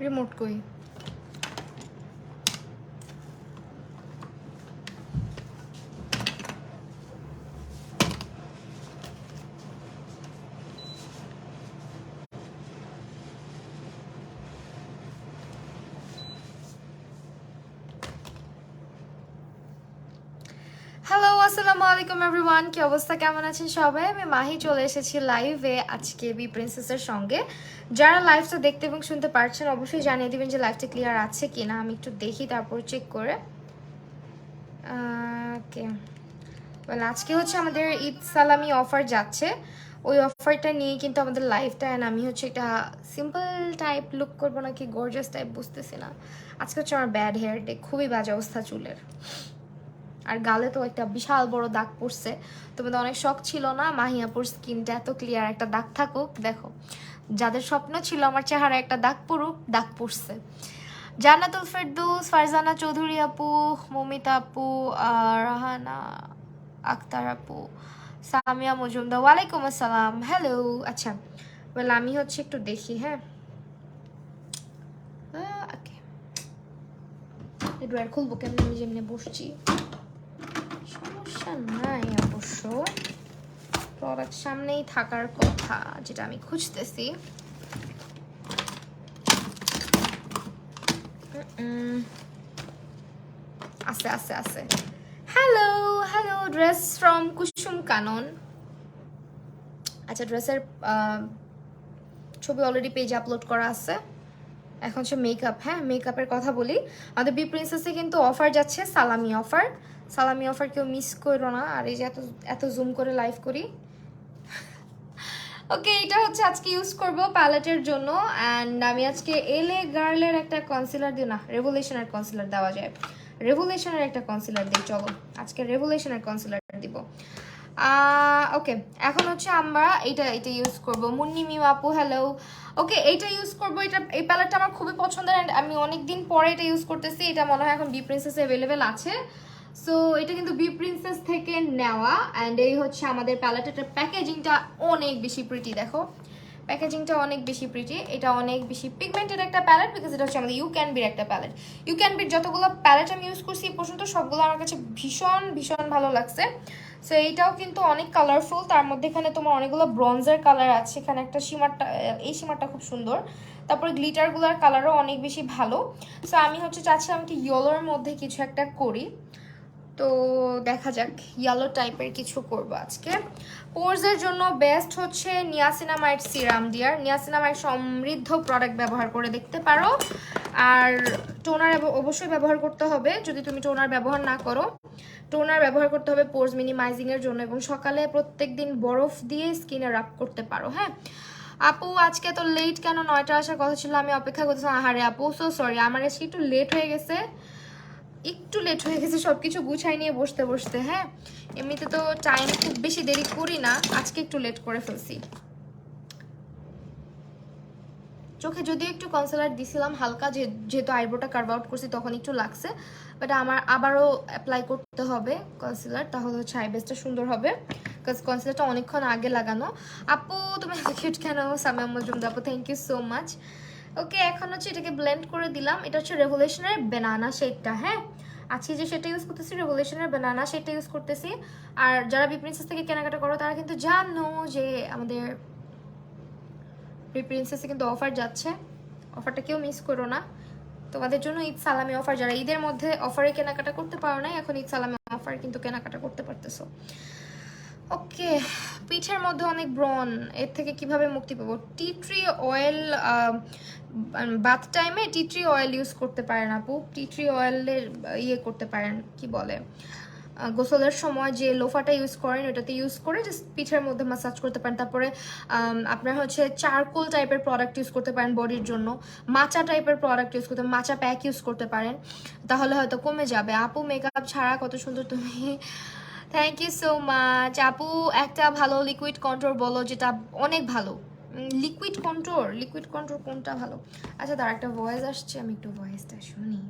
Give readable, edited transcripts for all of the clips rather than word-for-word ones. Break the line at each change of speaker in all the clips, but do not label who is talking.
Remote কই? Hello, আসসালামু আলাইকুম এভরিওয়ান। কি অবস্থা, কেমন আছেন সবাই? আমি মাহি চলে এসেছি লাইভে আজকে বি প্রিন্সেসের সঙ্গে। যারা লাইভটা দেখতে এবং শুনতে পারছেন অবশ্যই জানিয়ে দিবেন যে লাইভটা ক্লিয়ার আছে কি না। আমি একটু দেখি তারপর চেক করে। ওকে, আজকে হচ্ছে আমাদের ঈদ সালামি অফার যাচ্ছে। ওই অফারটা নিয়ে কিন্তু আমাদের লাইফটা, অ্যান্ড আমি হচ্ছে এটা সিম্পল টাইপ লুক করবো নাকি গর্জিয়াস টাইপ বুঝতেছি না। আজকে হচ্ছে আমার ব্যাড হেয়ার ডে, খুবই বাজে অবস্থা চুলের, আর গালে তো একটা বিশাল বড় দাগ পড়ছে। তোমাদের অনেক শখ ছিল না মাহিয়াপুর স্কিনটা এত ক্লিয়ার একটা দাগ থাকুক? দেখো, যাদের স্বপ্ন ছিল আমার চেহারা একটা দাগ পড়ুক, দাগ পড়ছে। জান্নাতুল ফেরদৌস, ফারজানা চৌধুরী আপু, মমিতা আপু, রাহানা আক্তার আপু, সামিয়া মজুমদার, ওয়ালাইকুম আসসালাম, হ্যালো। আচ্ছা, বলে আমি হচ্ছে একটু দেখি। হ্যাঁ, ওকে, ড্রয়ার খুলবো কেমন? আমি যেমনি বসছি সমস্যা নাই অবশ্য, প্রোডাক্ট সামনেই থাকার কথা, যেটা আমি খুঁজতেছি। আছে আছে আছে। হ্যালো হ্যালো, ড্রেস ফ্রম কুসুম কানন। আচ্ছা, ড্রেসের ছবি অলরেডি পেজে আপলোড করা আছে। এখন হচ্ছে মেকআপ। হ্যাঁ, মেকআপের কথা বলি। আমাদের বি প্রিন্সেসে কিন্তু অফার যাচ্ছে, সালামি অফার। সালামি অফার কেউ মিস করো না। আর এই যে এত এত জুম করে লাইভ করি। ওকে, এটা হচ্ছে আজকে ইউজ করব প্যালেটের জন্য। অ্যান্ড আমি আজকে এলএ গার্লের একটা কনসিলার দিই, না রেভুলেশনের কনসিলার দেওয়া যায়, রেভুলেশনের একটা কনসিলার দিই। চলো আজকে রেভুলেশনের কনসিলার দিব। ওকে, এখন হচ্ছে আমরা এটা ইউজ করব। মুন্নি মিম আপু, হ্যালো। ওকে, এইটা ইউজ করব। এই প্যালেটটা আমার খুবই পছন্দের, অ্যান্ড আমি অনেকদিন পরে এটা ইউজ করতেছি। এটা মনে হয় এখন বি প্রিন্সেসে অ্যাভেলেবেল আছে। সো এটা কিন্তু বি প্রিন্সেস থেকে নেওয়া, অ্যান্ড এই হচ্ছে আমাদের প্যালেটের প্যাকেজিংটা অনেক বেশি প্রিটি। দেখো, প্যাকেজিংটা অনেক বেশি প্রিটি। এটা অনেক বেশি পিগমেন্টেড একটা প্যালেট, বিকজ এটা হচ্ছে আমাদের ইউ ক্যান বির একটা প্যালেট। ইউ ক্যান বির যতগুলো প্যালেট আমি ইউজ করছি এই পর্যন্ত সবগুলো আমার কাছে ভীষণ ভীষণ ভালো লাগছে। সো এইটাও কিন্তু অনেক কালারফুল, তার মধ্যে এখানে তোমার অনেকগুলো ব্রঞ্জের কালার আছে। এখানে একটা সীমারটা, এই সীমারটা খুব সুন্দর। তারপরে গ্লিটারগুলোর কালারও অনেক বেশি ভালো। সো আমি হচ্ছে চাচ্ছিলাম কি ইয়েলোর মধ্যে কিছু একটা করি। তো দেখা যাক, ইয়েলো টাইপের কিছু করবো আজকে। পোরসের জন্য বেস্ট হচ্ছে নিয়াসিনামাইড সিরাম ডিয়ার। নিয়াসিনামাইড সমৃদ্ধ প্রোডাক্ট ব্যবহার করে দেখতে পারো। আর টোনার অবশ্যই ব্যবহার করতে হবে। যদি তুমি টোনার ব্যবহার না করো, টোনার ব্যবহার করতে হবে পোরস মিনিমাইজিংয়ের জন্য, এবং সকালে প্রত্যেকদিন বরফ দিয়ে স্কিনে রাব করতে পারো। হ্যাঁ আপু, আজকে তো লেট কেন? 9টা আসার কথা ছিল, আমি অপেক্ষা করতেছিলাম। আহারে আপু, সো সরি, আমার আজকে একটু লেট হয়ে গেছে, একটু লেট হয়ে গেছে সবকিছু গুছাই নিয়ে বসতে বসতে। হ্যাঁ, এমনিতে তো টাইম খুব বেশি দেরি করি না, আজকে একটু লেট করে ফেলছি। চোখে যদিও একটু কনসিলার দিছিলাম হালকা, যেহেতু আইব্রোটা কার্ভ আউট করছি তখন একটু লাগছে, বাট আমার আবারও অ্যাপ্লাই করতে হবে কনসিলার, তাহলে হচ্ছে আইব্রোটা সুন্দর হবে, বিকজ কনসিলারটা অনেকক্ষণ আগে লাগানো। আপু তুমি কিউট কেন? সামিয়া মজুমদার আপু, থ্যাংক ইউ সো মাচ। ওকে, এখন হচ্ছে এটাকে ব্লেন্ড করে দিলাম। এটা হচ্ছে রেভলিউশনের ব্যানানা শেডটা। হ্যাঁ, আজকে যে সেটা ইউজ করতেছি রেভলিউশনের ব্যানানা শেডটা ইউজ করতেছি। আর যারা বি প্রিন্সেস থেকে কেনাকাটা করো তারা কিন্তু জানো যে আমাদের বি প্রিন্সেসে কিন্তু অফার যাচ্ছে, অফারটা কেউ মিস করো না। তোমাদের জন্য ঈদ সালামি অফার, যারা ঈদের মধ্যে অফারে কেনাকাটা করতে পারো না, এখন ঈদ সালামি অফার কিন্তু কেনাকাটা করতে পারতেছো। ওকে, পিঠের মধ্যে অনেক ব্রণ, এর থেকে কিভাবে মুক্তি পাবো? টি ট্রি অয়েল, বাথ টাইমে টি ট্রি অয়েল ইউজ করতে পারেন আপু। টি ট্রি অয়েলের ইয়ে করতে পারেন, কি বলে, গোসলের সময় যে লোফাটা ইউজ করেন ওটাতে ইউজ করে জাস্ট পিঠের মধ্যে মাসাজ করতে পারেন। তারপরে আপনার হচ্ছে চারকোল টাইপের প্রোডাক্ট ইউজ করতে পারেন বডির জন্য, মাচা টাইপের প্রোডাক্ট ইউজ করতে, মাচা প্যাক ইউজ করতে পারেন, তাহলে হয়তো কমে যাবে। আপু মেকআপ ছাড়া কত সুন্দর তুমি, থ্যাংক ইউ সো মাচ আপু। একটা ভালো লিকুইড কন্ট্রোল বলো যেটা অনেক ভালো। লিকুইড কন্ট্রোল কোনটা ভালো? আচ্ছা, তার একটা ভয়েস আসছে, আমি একটু ভয়েসটা শুনি।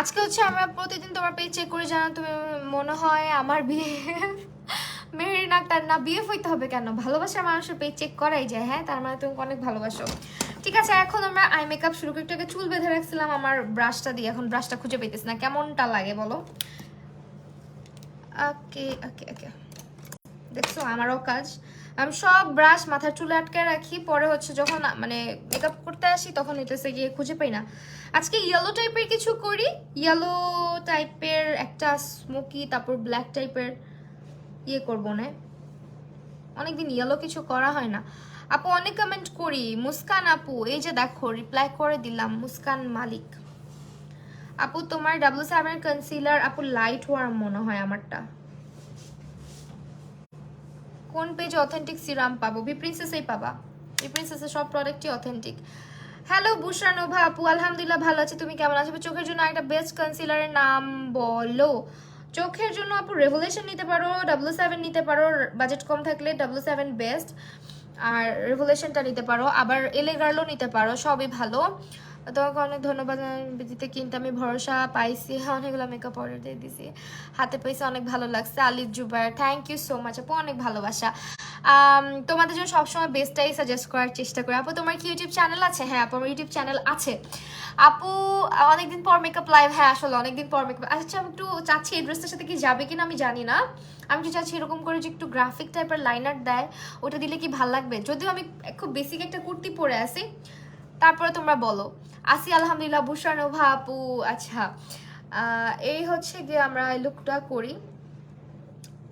আজকে হচ্ছে আমরা প্রতিদিন তোমার পেজ চেক করে জানা, তুমি মনে হয় আমার বিয়ে মেহেরিন আক্তার না, বিয়ে হইতে হবে কেন, ভালোবাসার মানুষের পেজ চেক করাই যায়। হ্যাঁ, তার মানে তুমি অনেক ভালোবাসো। ঠিক আছে, এখন আমরা আই মেকআপ শুরু করি। একটু চুল বেঁধে রাখছিলাম আমার ব্রাশটা দিয়ে, এখন ব্রাশটা খুঁজে পেতেছি না, কেমনটা লাগে বলো। ওকে ওকে ওকে, দেখছো আমারও কাজ, আমি সব ব্রাশ মাথার চুলে আটকে রাখি, পরে হচ্ছে যখন মানে মেকআপ করতে আসি তখন নিতেছে গিয়ে খুঁজে পাই না। আজকে ইয়েলো টাইপের কিছু করি, ইয়েলো টাইপের একটা স্মোকি, তারপর ব্ল্যাক টাইপের ইয়ে করবো না, অনেকদিন ইয়েলো কিছু করা হয় না। আপু অনেক কমেন্ট করি, মুস্কান আপু এই যে দেখো রিপ্লাই করে দিলাম, মুস্কান মালিক আপু তোমার W7 কনসিলার আপু লাইট ওয়ার্ম মনে হয় আমারটা। কোন পেজে অথেন্টিক সিরাম পাবো? বি প্রিন্সেসেই পাবা, বি প্রিন্সেসের সব প্রোডাক্টই অথেন্টিক। হ্যালো বুশরা নোভা আপু, আলহামদুলিল্লাহ ভালো আছি, তুমি কেমন আছো? চোখের জন্য একটা বেস্ট কনসিলারের নাম বলো। চোখের জন্য আপু রেভলিউশন নিতে পারো, W7 নিতে পারো, বাজেট কম থাকলে W7 বেস্ট, আর রেভলিউশনটা নিতে পারো, আবার এলে গার্লও নিতে পারো, সবই ভালো। তোমাকে অনেক ধন্যবাদ, বিদিতে কিনতে আমি ভরসা পাইছি, অনেকগুলো মেকআপ অর্ডার দিয়ে দিছি, হাতে পাইছি, অনেক ভালো লাগছে। Alif Zubair thank you so much আপু, অনেক ভালোবাসা। তোমাদের জন্য সবসময় বেস্টটাই সাজেস্ট করার চেষ্টা করি। আপু তোমার কি ইউটিউব চ্যানেল আছে? হ্যাঁ আপু আমার ইউটিউব চ্যানেল আছে। আপু অনেকদিন পর মেকআপ লাইভ, হ্যাঁ আসলে অনেকদিন পর মেকআপ। আচ্ছা আমি একটু চাচ্ছি এই ড্রেসটার সাথে কি যাবে কিনা আমি জানি না, আমি একটু চাচ্ছি এরকম করে যে একটু গ্রাফিক টাইপের লাইনার দেয়, ওটা দিলে কি ভাল লাগবে? যদিও আমি খুব বেসিক একটা কুর্তি পরে আছি, তারপরে তোমরা বলো। আসি আলহামদুলিল্লাহ বুশরা নোভা আপু। আচ্ছা এই হচ্ছে গিয়ে আমরা লুকটা করি,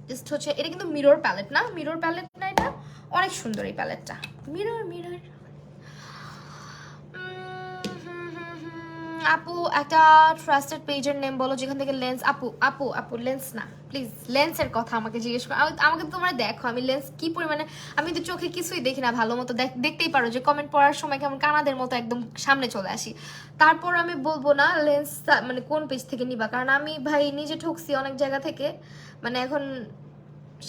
জাস্ট হচ্ছে এটা কিন্তু মিরর প্যালেট না, মিরর প্যালেট না, এটা অনেক সুন্দর এই প্যালেটটা, মিরর মিরর। আপু একটা ট্রাস্টেড পেজের নেম বলো যেখান থেকে লেন্স, আপু আপু আপু লেন্স না প্লিজ, লেন্সের কথা আমাকে জিজ্ঞেস করো, আমাকে তোমরা দেখো আমি লেন্স কি পরিমাণে, আমি তো চোখে কিছুই দেখি না ভালো মতো, দেখতেই পারো যে কমেন্ট পড়ার সময় কেমন কানাদের মতো একদম সামনে চলে আসি। তারপর আমি বলবো না লেন্স মানে কোন পেজ থেকে নিবা, কারণ আমি ভাই নিজে ঠকছি অনেক জায়গা থেকে, মানে এখন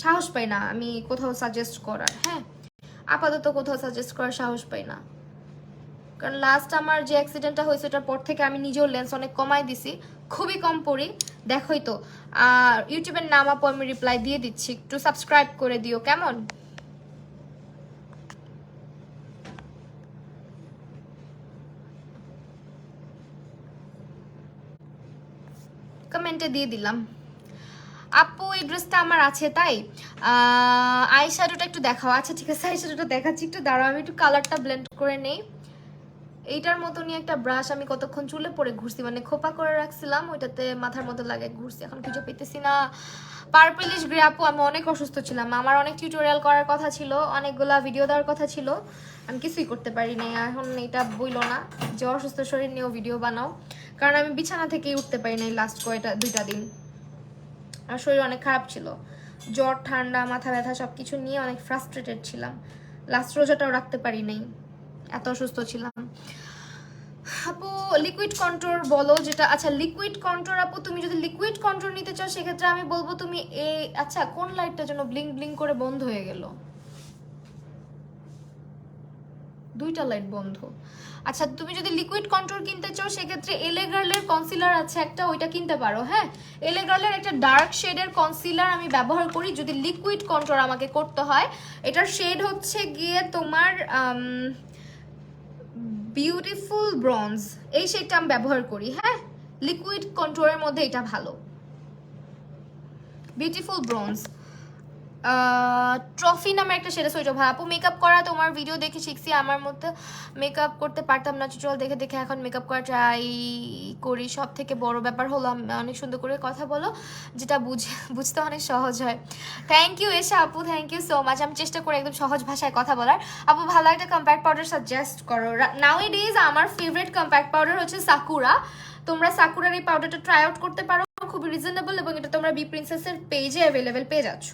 সাহস পাই না আমি কোথাও সাজেস্ট করার। হ্যাঁ আপাতত কোথাও সাজেস্ট করার সাহস পাই না, কারণ লাস্ট আমার যে অ্যাক্সিডেন্টটা হয়েছে ওটার পর থেকে আমি নিজেও লেন্স অনেক কমাই দিছি, খুবই কম পড়ি, দেখোই তো। আর ইউটিউবের নাম আপু আমি রিপ্লাই দিয়ে দিচ্ছি, একটু সাবস্ক্রাইব করে দিও কেমন। কমেন্টে দিয়ে দিলাম। আপু এই ড্রেসটা আমার আছে তাই, আই শ্যাডোটা একটু দেখাও। আচ্ছা ঠিক আছে আই শ্যাডোটা দেখাচ্ছি, একটু দাঁড়াও আমি একটু কালারটা ব্লেন্ড করে নেই। এইটার মতনই একটা ব্রাশ আমি কতক্ষণ চুলে পরে ঘুরছি, মানে খোপা করে রাখছিলাম ওইটাতে মাথার মতো লাগে ঘুরছি, এখন খুঁজে পেতেছি না। পার্পলিশ গ্রে আপু আমি অনেক অসুস্থ ছিলাম, আমার অনেক টিউটোরিয়াল করার কথা ছিল, অনেকগুলা ভিডিও দেওয়ার কথা ছিল, আমি কিছুই করতে পারি নাই। এখন এটা বইলো না যে অসুস্থ শরীর নিয়েও ভিডিও বানাও, কারণ আমি বিছানা থেকেই উঠতে পারি নাই লাস্ট দুইটা দিন, আর শরীর অনেক খারাপ ছিল, জ্বর ঠান্ডা মাথা ব্যথা সব কিছু নিয়ে অনেক ফ্রাস্ট্রেটেড ছিলাম, লাস্ট রোজাটাও রাখতে পারি নাই, এত অসুস্থ ছিলাম। আপু লিকুইড কন্ট্রোল বলো যেটা, আচ্ছা লিকুইড কন্ট্রোল আপু তুমি যদি লিকুইড কন্ট্রোল নিতে চাও সেক্ষেত্রে আমি বলবো তুমি এই, আচ্ছা কোন লাইটটা যেন ব্লিং ব্লিং করে বন্ধ হয়ে গেল, দুইটা লাইট বন্ধ। আচ্ছা তুমি যদি লিকুইড কন্ট্রোল কিনতে চাও সেক্ষেত্রে এলে গার্লের কনসিলার আছে একটা, ওইটা কিনতে পারো। হ্যাঁ এলে গার্লের একটা ডার্ক শেডের কনসিলার আমি ব্যবহার করি যদি লিকুইড কন্ট্রোল আমাকে করতে হয়, এটার শেড হচ্ছে গিয়ে তোমার বিউটিফুল ব্রঞ্জ, এই শেডটা আমি ব্যবহার করি। হ্যাঁ লিকুইড কন্ট্রোলের মধ্যে এটা ভালো, বিউটিফুল ব্রঞ্জ। ট্রফি নামে একটা শেড আছে ওইটা ভালো। আপু মেকআপ করা তোমার ভিডিও দেখে শিখছি, আমার মধ্যে মেকআপ করতে পারতাম না, টিউটোরিয়াল দেখে দেখে এখন মেকআপ করা ট্রাই করি। সব থেকে বড় ব্যাপার হলো অনেক সুন্দর করে কথা বলো, যেটা বুঝতে অনেক সহজ হয়। থ্যাংক ইউ এশা আপু, থ্যাংক ইউ সো মাচ, আমি চেষ্টা করি একদম সহজ ভাষায় কথা বলার। আপু ভালো একটা কম্প্যাক্ট পাউডার সাজেস্ট করো। নাও ইট ইজ আমার ফেভারিট কম্প্যাক্ট পাউডার হচ্ছে সাকুরা, তোমরা সাকুরার এই পাউডারটা ট্রাই আউট করতে পারো, খুবই রিজনেবল এবং এটা তোমরা বি প্রিন্সেসের পেজে অ্যাভেলেবেল পেয়ে যাচ্ছ।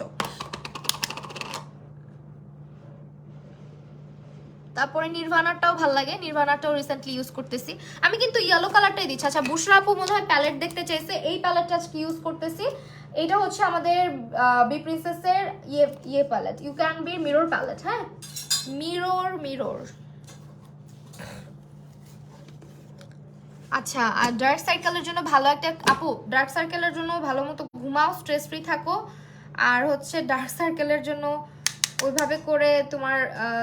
তারপরে নির্ভানারটাও ভালো লাগে, নির্ভানারটাও রিসেন্টলি ইউজ করতেছি আমি, কিন্তু ইয়েলো কালারটাই দিচ্ছি। আচ্ছা বুশরা আপু মনে হয় প্যালেট দেখতে চাইছে, এই প্যালেটটা আজকে ইউজ করতেছি, এটা হচ্ছে আমাদের বি প্রিন্সেসের ইয়ে palette, you can be mirror palette. হ্যাঁ মিরর মিরর আচ্ছা, আর ডার্ক সার্কেলের জন্য ভালো একটা আপু, ডার্ক সার্কেলের জন্য ভালো মতো ঘুমাও, স্ট্রেস ফ্রি থাকো। আর হচ্ছে ডার্ক সার্কেলের জন্য ওইভাবে করে তোমার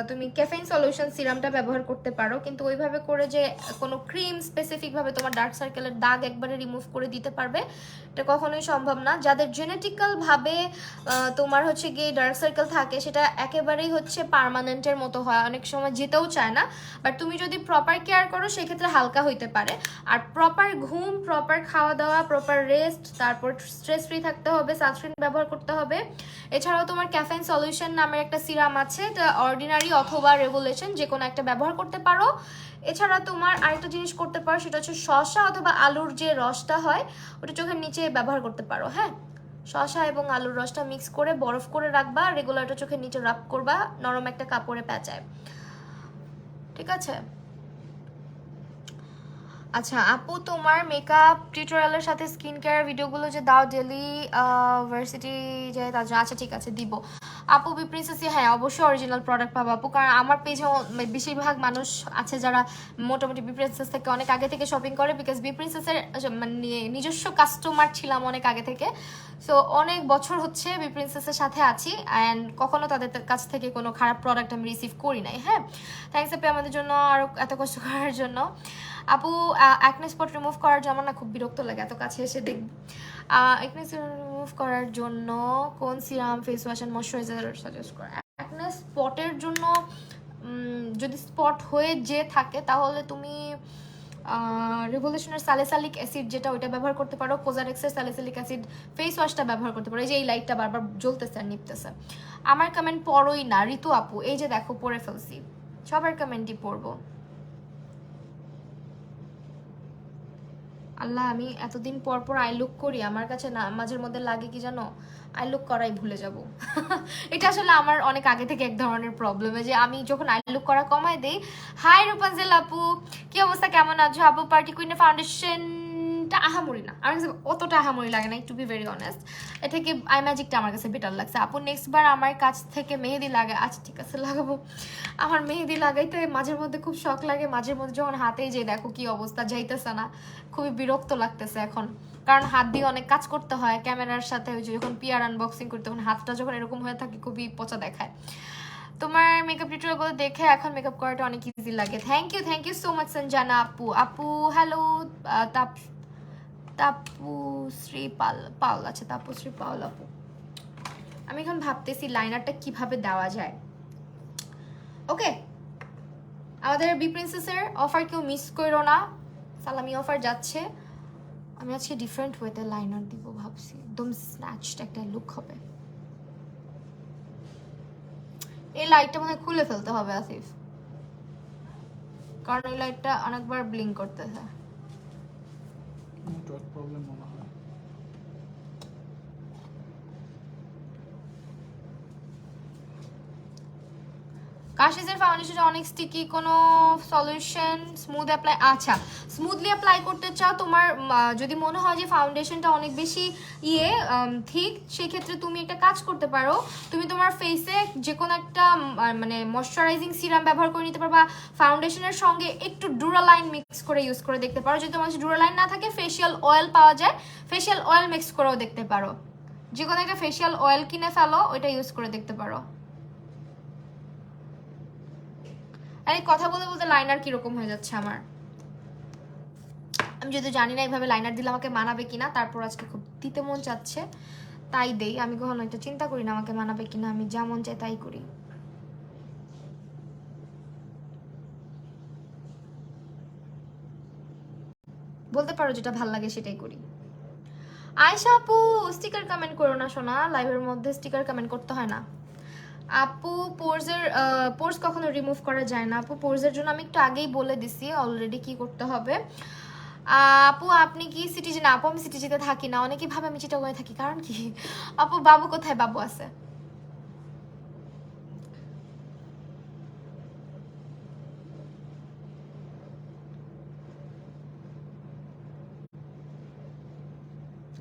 তুমি ক্যাফেইন সলিউশন সিরামটা ব্যবহার করতে পারো, কিন্তু ওইভাবে করে যে কোনো ক্রিম স্পেসিফিকভাবে তোমার ডার্ক সার্কেলের দাগ একবারে রিমুভ করে দিতে পারবে এটা কখনোই সম্ভব না। যাদের জেনেটিক্যালভাবে তোমার হচ্ছে গিয়ে ডার্ক সার্কেল থাকে সেটা একেবারেই হচ্ছে পার্মানেন্টের মতো হয়, অনেক সময় যেতেও চায় না। বাট তুমি যদি প্রপার কেয়ার করো সেক্ষেত্রে হালকা হইতে পারে। আর প্রপার ঘুম, প্রপার খাওয়া দাওয়া, প্রপার রেস্ট, তারপর স্ট্রেস ফ্রি থাকতে হবে, সানস্ক্রিন ব্যবহার করতে হবে। এছাড়াও তোমার ক্যাফেইন সলিউশন নামের একটা সিরাম আছে, এটা অর্ডিনারি অথবা রেভুলেশন যে কোনো একটা ব্যবহার করতে পারো। এছাড়া তোমার আরেকটা জিনিস করতে পারো, সেটা হচ্ছে শসা অথবা আলুর যে রসটা হয় ওটা চোখের নিচে ব্যবহার করতে পারো। হ্যাঁ, শসা এবং আলুর রসটা মিক্স করে বরফ করে রাখবা, রেগুলারটা চোখের নিচে রাব করবা নরম একটা কাপড়ে প্যাঁচায়, ঠিক আছে? আচ্ছা আপু, তোমার মেকআপ টিউটোরিয়ালের সাথে স্কিন কেয়ার ভিডিওগুলো যে দাও ডেলি ভার্সিটি যে তার জন্য, আচ্ছা ঠিক আছে দিব আপু। বি প্রিন্সেসে হ্যাঁ অবশ্যই অরিজিনাল প্রোডাক্ট পাবো আপু, কারণ আমার পেজে বেশিরভাগ মানুষ আছে যারা মোটামুটি বি প্রিন্সেস থেকে অনেক আগে থেকে শপিং করে, বিকজ বি প্রিন্সেসের মানে নিজস্ব কাস্টমার ছিলাম অনেক আগে থেকে। সো অনেক বছর হচ্ছে বি প্রিন্সেসের সাথে আছি, অ্যান্ড কখনো তাদের কাছ থেকে কোনো খারাপ প্রোডাক্ট আমি রিসিভ করি নাই। হ্যাঁ, থ্যাংকস আপু আমাদের জন্য আরও এত কষ্ট করার জন্য। আপু অ্যাকনে স্পট রিমুভ করার জন্য আমার না খুব বিরক্ত লাগে এত কাছে এসে দেখব। অ্যাকনে রিমুভ করার জন্য কোন serum, face wash and moisturiser suggest করে? অ্যাকনে স্পটের জন্য যদি স্পট হয়ে যে থাকে তাহলে তুমি রেভলিউশনের স্যালিসাইলিক অ্যাসিড যেটা ওইটা ব্যবহার করতে পারো, কোজারেক্সের স্যালিসাইলিক অ্যাসিড ফেস ওয়াশটা ব্যবহার করতে পারো। এই যে এই লাইটটা বারবার জ্বলতেছে আর নিপতেছে। আমার কমেন্ট পড়োই না ঋতু আপু, এই যে দেখো পড়ে ফেলছি, সবার কমেন্টই পড়বো। আল্লাহ, আমি এতদিন পর পর আই লুক করি, আমার কাছে না মাঝের মধ্যে লাগে কি জানো, আই লুক করাই ভুলে যাব। এটা আসলে আমার অনেক আগে থেকে এক ধরনের প্রবলেম, যে আমি যখন আই লুক করা কমাই দেই। হাই রূপাঞ্জল আপু, কি অবস্থা, কেমন আছো আপু? পার্টি কুইনের ফাউন্ডেশনটা আহামরি না, আমার কাছে অতটা আহামরি লাগে না, টু বি ভেরি অনেস্ট। এ থেকে আই ম্যাজিকটা আমার কাছে বেটার লাগছে আপু। নেক্সট বার আমার কাছ থেকে মেহেদি লাগে, আচ্ছা ঠিক আছে লাগাবো। আমার মেহেদি লাগাইতে মাঝের মধ্যে খুব শখ লাগে, মাঝের মধ্যে যখন হাতেই যে দেখো কি অবস্থা, যাইতেছে না, খুবই বিরক্ত লাগতেছে এখন, কারণ হাত দিয়ে অনেক কাজ করতে হয় ক্যামেরার সাথে। ওই যে যখন পিয়ার আনবক্সিং করতে তখন হাতটা যখন এরকম হয়ে থাকে খুবই পচা দেখায়। তোমার মেকআপ টিউটোরিয়ালগুলো দেখে এখন মেকআপ করাটা অনেক ইজি লাগে। Thank you so much Sanjana আপু। আপু হ্যালো, তাপ তাপুশ্রী পাল পাল আচ্ছা তাপুশ্রী পাল আপু, আমি এখন ভাবতেছি লাইনারটা কিভাবে দেওয়া যায়। ওকে, আমাদের বি প্রিন্সেসের অফার কেউ মিস করো না, সালামি অফার যাচ্ছে। আমি আজকে ডিফারেন্ট ওয়েতে লাইনার দিব ভাবছি, একদম স্ন্যাচড একটা লুক হবে। এই লাইটটা মনে হয় খুলে ফেলতে হবে আসিফ, কারণ এই লাইটটা অনেকবার ব্লিঙ্ক করতেছে।
নেটওয়ার্ক প্রবলেম মনে হয়।
কাশিসের ফাউন্ডেশনটা অনেক স্টিকি, কোনো সলিউশন স্মুথ অ্যাপ্লাই? আচ্ছা, স্মুথলি অ্যাপ্লাই করতে চাও, তোমার যদি মনে হয় যে ফাউন্ডেশনটা অনেক বেশি ঠিক, সেক্ষেত্রে তুমি একটা কাজ করতে পারো, তুমি তোমার ফেসে যে কোনো একটা মানে ময়শ্চারাইজিং সিরাম ব্যবহার করে নিতে পারো, বা ফাউন্ডেশনের সঙ্গে একটু ডুরালাইন মিক্স করে ইউজ করে দেখতে পারো। যদি তোমার ডুরালাইন না থাকে ফেশিয়াল অয়েল পাওয়া যায়, ফেশিয়াল অয়েল মিক্স করেও দেখতে পারো। যে কোনো একটা ফেশিয়াল অয়েল কিনে ফেলো, ওইটা ইউজ করে দেখতে পারো। আরে কথা বলতে বলতে লাইনার কিরকম হয়ে যাচ্ছে আমার, আমি যদি জানি না এইভাবে লাইনার দিলে আমাকে মানাবে কিনা, তারপর আজকে খুব দিতে মন চাচ্ছে তাই দেই। আমি কখনো একটা চিন্তা করি না আমাকে মানাবে কিনা, আমি যা মন চাই তাই করি। বলতে পারো যেটা ভাল লাগে সেটাই করি। আয়শা আপু স্টিকার কমেন্ট করো না সোনা, লাইভের মধ্যে স্টিকার কমেন্ট করতে হয় না। আপু পোর্স কখনো রিমুভ করা যায় না আপু, পোর্সের জন্য আমি একটু আগেই বলে দিছি অলরেডি কি করতে হবে। আপু আপনি কি সিটিজি? না আপু, আমি সিটিজিতে থাকি না, অনেকেই ভাবে আমি চিটাগংয়ে থাকি, কারণ কি? আপু বাবু কোথায়? বাবু আছে।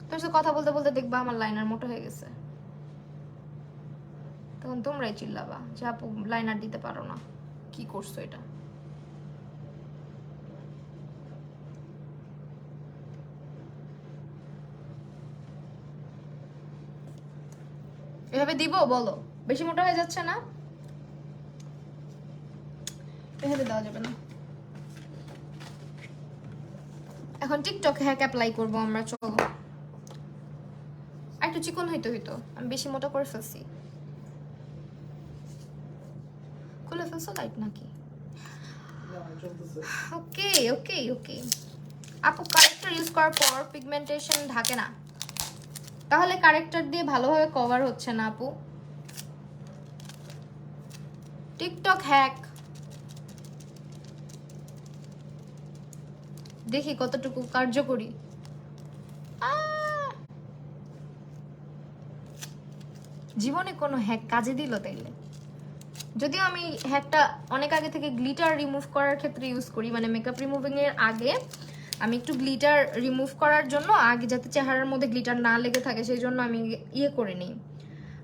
তোর সাথে কথা বলতে বলতে দেখবা আমার লাইনার মোটা হয়ে গেছে, তখন তোমরাই চিল্লাবা যে আপু লাইনার দিতে পারো না, কি করছো এটা। এভাবে দিব বলো? বেশি মোটা হয়ে যাচ্ছে না? এভাবে দেওয়া যাবে না। এখন টিকটক হ্যাক অ্যাপ্লাই করবো আমরা, চলো। একটু চিকন হইতে হইতো, আমি বেশি মোটা করে ফেলছি। খুলে ফেলছো লাইট নাকি? ওকে ওকে ওকে। আপু কারেক্টার ইউজ করার পর পিগমেন্টেশন ঢাকে না, তাহলে কারেক্টার দিয়ে ভালোভাবে কভার হচ্ছে না আপু। টিকটক হ্যাক দেখি কতটুকু কার্যকরী। জীবনে কোনো হ্যাক কাজে দিল তাইলে? যদিও আমি হ্যাকটা অনেক আগে থেকে গ্লিটার রিমুভ করার ক্ষেত্রে ইউজ করি, মানে মেকআপ রিমুভিং এর আগে আমি একটু গ্লিটার রিমুভ করার জন্য, আগে যাতে চেহারার মধ্যে গ্লিটার না লেগে থাকে সেই জন্য আমি ইয়ে করে নিই,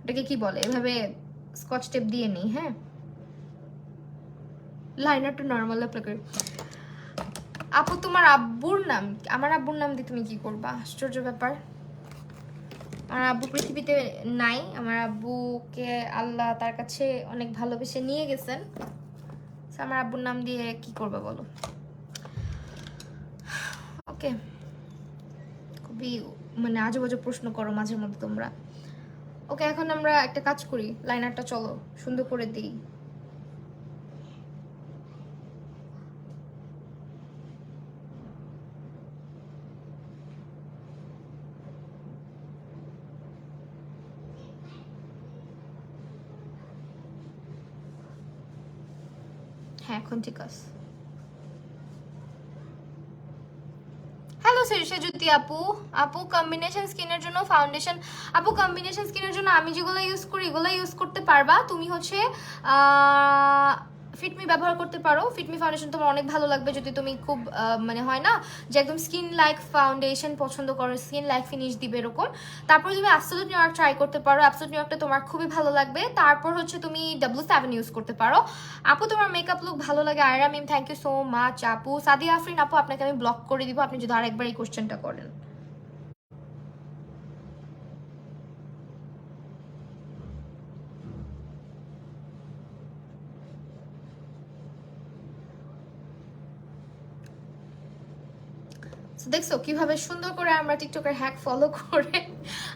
ওটাকে কি বলে, এভাবে স্কচ টেপ দিয়ে নিই। হ্যাঁ, লাইনারটা নর্মাল অ্যাপ্লাই করি। আপু তোমার আব্বুর নাম, আমার আব্বুর নাম দিয়ে তুমি কি করবা? আশ্চর্য ব্যাপার। আমার আব্বু পৃথিবীতে নাই, আমার আব্বুকে আল্লাহ তার কাছে অনেক ভালোবেসে নিয়ে গেছেন। আমার আব্বুর নাম দিয়ে কি করবা বলো? ওকে, খুবই মানে আজব আজব প্রশ্ন করো মাঝে মধ্যে তোমরা। ওকে, এখন আমরা একটা কাজ করি, লাইনারটা চলো সুন্দর করে দিই। হ্যাঁ, এখন ঠিক আছে। হ্যালো সেজুতি আপু। আপু কম্বিনেশন স্কিনের জন্য ফাউন্ডেশন, আপু কম্বিনেশন স্কিনের জন্য আমি যেগুলো ইউজ করি এগুলো ইউজ করতে পারবা। তুমি হচ্ছে ফিটমি ব্যবহার করতে পারো। ফিটমি ফাউন্ডেশন তোমার অনেক ভালো লাগবে যদি তুমি খুব মানে হয় না যে একদম স্কিন লাইক ফাউন্ডেশন পছন্দ করো, স্কিন লাইক ফিনিশ দিবে এরকম। তারপর তুমি অ্যাবসোলিউট নিউ ইয়র্ক ট্রাই করতে পারো, অ্যাবসোলিউট নিউ ইয়র্কটা তোমার খুবই ভালো লাগবে। তারপর হচ্ছে তুমি W7 ইউজ করতে পারো। আপু তোমার মেকআপ লুক ভালো লাগে। আয়রা মিম থ্যাংক ইউ সো মাচ আপু। সাদিয়া আফরিন আপু আপনাকে আমি ব্লক করে দিব আপনি যদি আরেকবার এই কোশ্চেনটা করেন। দেখছো কিভাবে সুন্দর করে আমরা টিকটকের হ্যাক ফলো করে।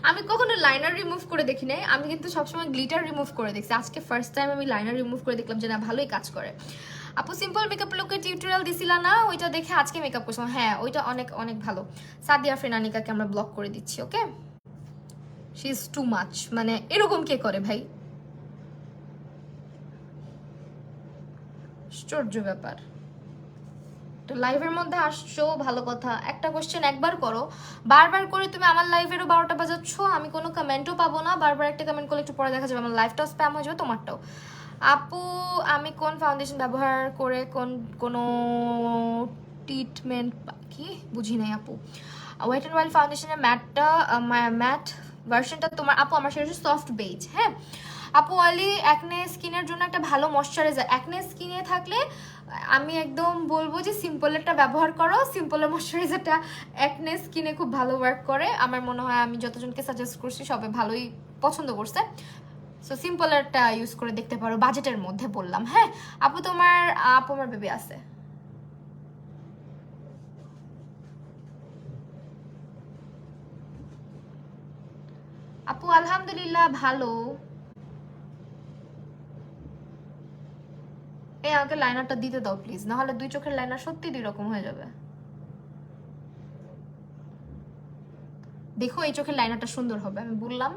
আমি কখনো লাইনার রিমুভ করে দেখি নাই, আমি কিন্তু সবসময় গ্লিটার রিমুভ করে দেখছি। আজকে ফার্স্ট টাইম আমি লাইনার রিমুভ করে দেখলাম যে না ভালোই কাজ করে। আপু সিম্পল মেকআপ লুকের টিউটোরিয়াল দিছিলা না, ওইটা দেখে আজকে মেকআপ করছিলাম। হ্যাঁ, ওইটা অনেক অনেক ভালো। সাদিয়া ফ্রেনানিকাকে আমরা ব্লক করে দিচ্ছি। ওকে, শি ইজ টু মাচ, মানে এরকম কে করে ভাই? আশ্চর্য ব্যাপার। তো লাইভের মধ্যে আসছো ভালো কথা, একটা কোশ্চেন একবার করো, বারবার করে তুমি আমার লাইভেরও 12টা বাজাচ্ছ, আমি কোনো কমেন্টও পাবো না। বারবার একটা কমেন্ট করলে একটু পরে দেখা যাবে আমার লাইভটাও স্প্যাম হয়ে যাবে, তোমারটাও। আপু আমি কোন ফাউন্ডেশন ব্যবহার করে কোনো ট্রিটমেন্ট কি বুঝি নাই আপু। ওয়েট অ্যান্ড ওয়াইল্ড ফাউন্ডেশনের ম্যাটটা ম্যাট ভার্সনটা তোমার আপু, আমার সেটা হচ্ছে সফট বেজ। হ্যাঁ আপু, অয়েলি অ্যাকনে স্কিনের জন্য একটা ভালো ময়শ্চারাইজার, অ্যাকনে স্কিনে থাকলে আমি একদম বলবো যে সিম্পলেরটা ব্যবহার করো। সিম্পলের ময়শ্চারাইজারটা অ্যাকনে স্কিনে খুব ভালো ওয়ার্ক করে, আমার মনে হয় আমি যতজনকে সাজেস্ট করছি সবাই ভালোই পছন্দ করছে। সো সিম্পলেরটা ইউজ করে দেখতে পারো, বাজেটের মধ্যে বললাম। হ্যাঁ আপু তোমার আপু আমার বেবি আছে। আপু আলহামদুলিল্লাহ ভালো। এই আমাকে লাইনারটা দিতে দাও প্লিজ, না হলে দুই চোখের লাইনার সত্যি দুই রকম হয়ে যাবে। দেখো এই চোখের লাইনারটা সুন্দর হবে, আমি বললাম,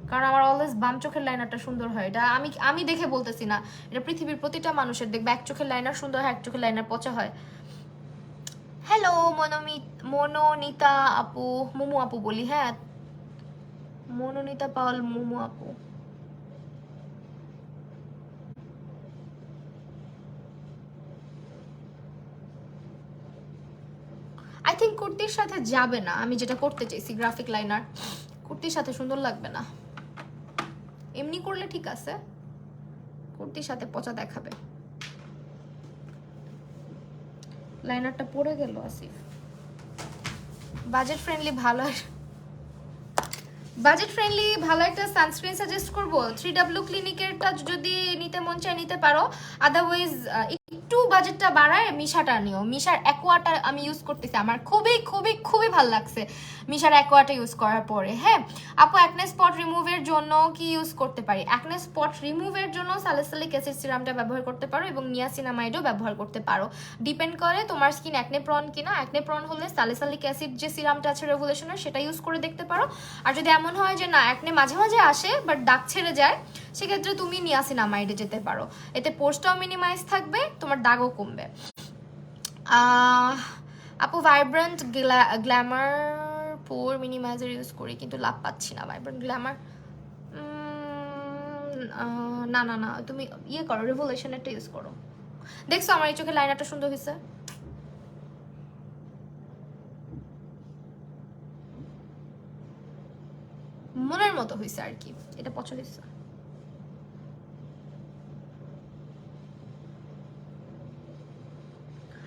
কারণ আমার অলওয়েজ বাম চোখের লাইনারটা সুন্দর হয়। এটা আমি দেখে বলতেছি না, এটা পৃথিবীর প্রতিটা মানুষের দেখবে এক চোখের লাইনার সুন্দর হয়, এক চোখের লাইনার পচা হয়। হ্যালো মনোনিতা আপু, মুমু আপু বলি। হ্যাঁ মনোনিতা পাওয়াল মুমু আপু। আই থিঙ্ক কুর্তির সাথে যাবে না, আমি যেটা করতে চাইছি গ্রাফিক লাইনার, কুর্তির সাথে সুন্দর লাগবে না। এমনি করলে ঠিক আছে, কুর্তির সাথে পচা দেখাবে। লাইনারটা পড়ে গেল আসিফ। বাজেট ফ্রেন্ডলি ভালো বাজেট ফ্রেন্ডলি ভালো একটা সানস্ক্রিন সাজেস্ট করব 3W ক্লিনিকেরটা যদি নিতে মন চায় নিতে পারো, আদারওয়াইজ একটু বাজেটটা বাড়ায় মিশাটা নিও। মিশার অ্যাকোয়াটা আমি ইউজ করতেছি, আমার খুবই খুবই খুবই ভালো লাগছে মিশার অ্যাকোয়াটা ইউজ করার পরে। হ্যাঁ আপু, অ্যাকনে স্পট রিমুভের জন্য কি ইউজ করতে পারি? অ্যাকনে স্পট রিমুভের জন্য স্যালিসাইলিক অ্যাসিড সিরামটা ব্যবহার করতে পারো এবং নিয়াসিনামাইডও ব্যবহার করতে পারো। ডিপেন্ড করে তোমার স্কিন অ্যাকনে প্রন কিনা। অ্যাকনে প্রন হলে স্যালিসাইলিক অ্যাসিড যে সিরামটা আছে রেভুলেশনের সেটা ইউজ করে দেখতে পারো। আর যদি এমন হয় যে না অ্যাকনে মাঝে মাঝে আসে বাট দাগ ছেড়ে যায়, সেক্ষেত্রে তুমি নিয়াসিনামাইডে যেতে পারো। এতে পোর্সটাও মিনিমাইজ থাকবে, তোমার দাগও কমবে। আপু ভাইব্রেন্ট গ্ল্যামার পোর মিনিমাইজার ইউজ করি কিন্তু লাভ পাচ্ছি না। ভাইব্রেন্ট গ্ল্যামার না না না, তুমি ইয়ে করো, রেভুলেশনেরটা ইউজ করো। দেখছো আমার এই চোখে লাইনারটা সুন্দর হয়েছে? মনের মতো হয়েছে আর কি, এটা পছন্দ হয়েছে।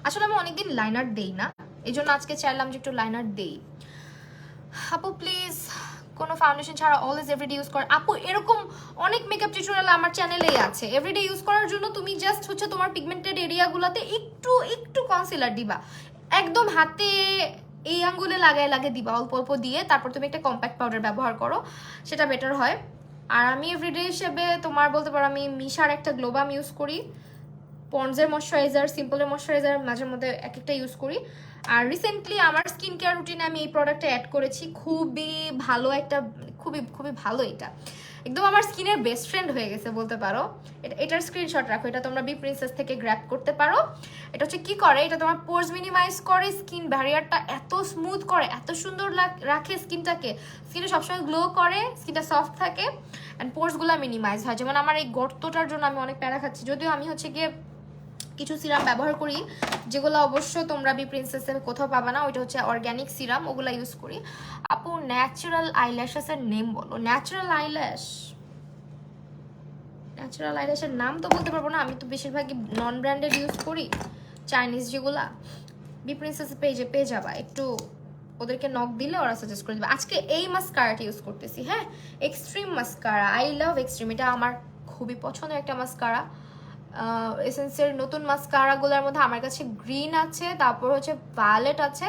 আসলে আমি অনেকদিন লাইনার দেই না, এই জন্য আজকে চাইলাম যে একটু লাইনার দেই। আপু প্লিজ কোনো ফাউন্ডেশন ছাড়া অলওয়েজ এভরিডে ইউজ কর। আপু এরকম অনেক মেকআপ টিউটোরিয়াল আমার চ্যানেলেই আছে। এভরিডে ইউজ করার জন্য তুমি জাস্ট হচ্ছে তোমার পিগমেন্টেড এরিয়াগুলোতে একটু একটু কনসিলার দিবা, একদম হাতে এই আঙ্গুলে লাগায় লাগে দিবা, অল্প অল্প দিয়ে। তারপর তুমি একটা কম্প্যাক্ট পাউডার ব্যবহার করো, সেটা বেটার হয়। আর আমি এভরিডে হিসেবে তোমার বলতে পারো আমি মিশার একটা গ্লোবাম ইউজ করি, পন্ডসের ময়শ্চারাইজার, সিম্পলের ময়শ্চারাইজার মাঝে মধ্যে এক একটা ইউজ করি। আর রিসেন্টলি আমার স্কিন কেয়ার রুটিনে আমি এই প্রোডাক্টটা অ্যাড করেছি, খুবই ভালো একটা, খুবই খুবই ভালো। এটা একদম আমার স্কিনের বেস্ট ফ্রেন্ড হয়ে গেছে বলতে পারো। এটার স্ক্রিনশট রাখো, এটা তোমরা বি প্রিন্সেস থেকে গ্র্যাব করতে পারো। এটা হচ্ছে কি করে, এটা তোমার পোর্স মিনিমাইজ করে, স্কিন ব্যারিয়ারটা এত স্মুথ করে, এত সুন্দর রাখে স্কিনটাকে, স্কিনে সবসময় গ্লো করে, স্কিনটা সফট থাকে অ্যান্ড পোর্সগুলো মিনিমাইজ হয়। যেমন আমার এই গর্তটার জন্য আমি অনেক প্যারা খাচ্ছি, যদিও আমি হচ্ছে গিয়ে কিছু সিরাম ব্যবহার করি যেগুলো অবশ্য তোমরা বি প্রিন্সেসের কোথাও পাবা না, ওইটা হচ্ছে অর্গ্যানিক সিরাম, ওগুলো ইউজ করি। আপু ন্যাচারাল আইল্যাশেসের নেম বলো। ন্যাচারাল আইল্যাশের নাম তো বলতে পারবো না, আমি তো বেশিরভাগই নন ব্র্যান্ডেড ইউজ করি, চাইনিজ যেগুলা। বি প্রিন্সেস পেজে পেয়ে যাবা, একটু ওদেরকে নক দিলে ওরা সাজেস্ট করে দেবে। আজকে এই মাস্কারাটা ইউজ করতেছি, হ্যাঁ extreme mascara, I love extreme, এটা আমার খুবই পছন্দের একটা মাস্কারা। এসেন্সের নতুন মাস্কারাগুলোর মধ্যে আমার কাছে গ্রিন আছে, তারপর হচ্ছে ভায়োলেট আছে,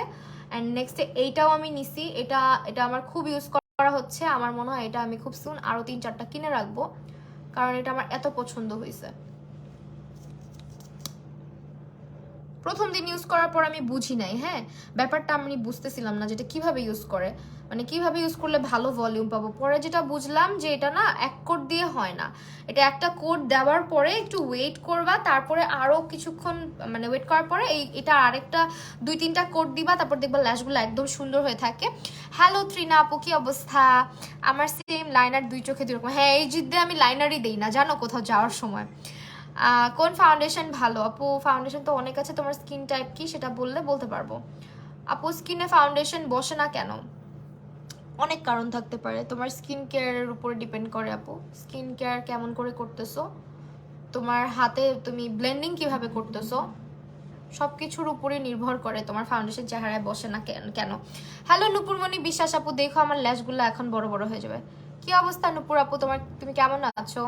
অ্যান্ড নেক্সটে এইটাও আমি নিছি। এটা আমার খুব ইউজ করা হচ্ছে, আমার মনে হয় এটা আমি খুব সুন আরও 3-4টা কিনে রাখবো, কারণ এটা আমার এত পছন্দ হয়েছে। প্রথম দিন ইউজ করার পর আমি বুঝি নাই, হ্যাঁ ব্যাপারটা আমি বুঝতেছিলাম না যেটা কিভাবে ইউজ করে, মানে কিভাবে ইউজ করলে ভালো ভলিউম পাবো। পরে যেটা বুঝলাম যে এটা না এক কোট দিয়ে হয় না, এটা একটা কোট দেওয়ার পরে একটু ওয়েট করবা, তারপরে আরও কিছুক্ষণ মানে ওয়েট করার পরে এটা আরেকটা 2-3টা কোট দিবা, তারপর দেখবা ল্যাশগুলো একদম সুন্দর হয়ে থাকে। হ্যালো ত্রিনা আপু, কি অবস্থা? আমার সেম লাইনার 2 চোখে 2 রকম। হ্যাঁ এই জিদ্দে আমি লাইনারই দেই না জানো, কোথাও যাওয়ার সময়। কোন ফাউন্ডেশন ভালো? আপু ফাউন্ডেশন তো অনেক আছে, তোমার স্কিন টাইপ কি সেটা বললে বলতে পারবো। আপু স্কিনে ফাউন্ডেশন বসে না কেন? অনেক কারণ থাকতে পারে, তোমার স্কিন কেয়ারের উপরে ডিপেন্ড করে। আপু স্কিন কেয়ার কেমন করে করতেছো, তোমার হাতে তুমি ব্লেন্ডিং কিভাবে করতেছো, সব কিছুর উপরে নির্ভর করে তোমার ফাউন্ডেশন চেহারায় বসে না কেন। হ্যালো নুপুরমণি বিশ্বাস আপু, দেখো আমার ল্যাশগুলো এখন বড় বড় হয়ে যাবে। কি অবস্থা নুপুর আপু, তুমি কেমন আছো?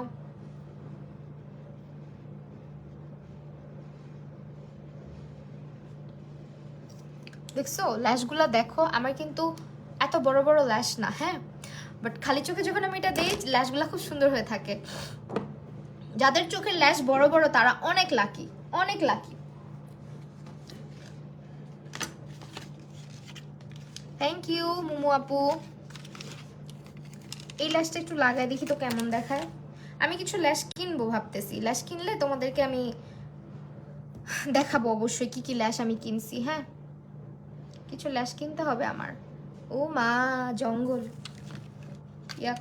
দেখছো ল্যাশগুলো দেখো, আমার কিন্তু এত বড় বড় ল্যাশ না, হ্যাঁ বাট খালি চোখে যখন আমি এটা দিই ল্যাশগুলো খুব সুন্দর হয়ে থাকে। যাদের চোখের ল্যাশ বড় বড় তারা অনেক লাকি, অনেক লাকি। থ্যাংক ইউ মুমু আপু। এই ল্যাশটা একটু লাগাই দেখি তো কেমন দেখায়। আমি কিছু ল্যাশ কিনবো ভাবতেছি, ল্যাশ কিনলে তোমাদেরকে আমি দেখাবো অবশ্যই কি কি ল্যাশ আমি কিনছি। হ্যাঁ কিছু ল্যাশ কিনতে হবে আমার। ও মা জঙ্গল, ইয়াক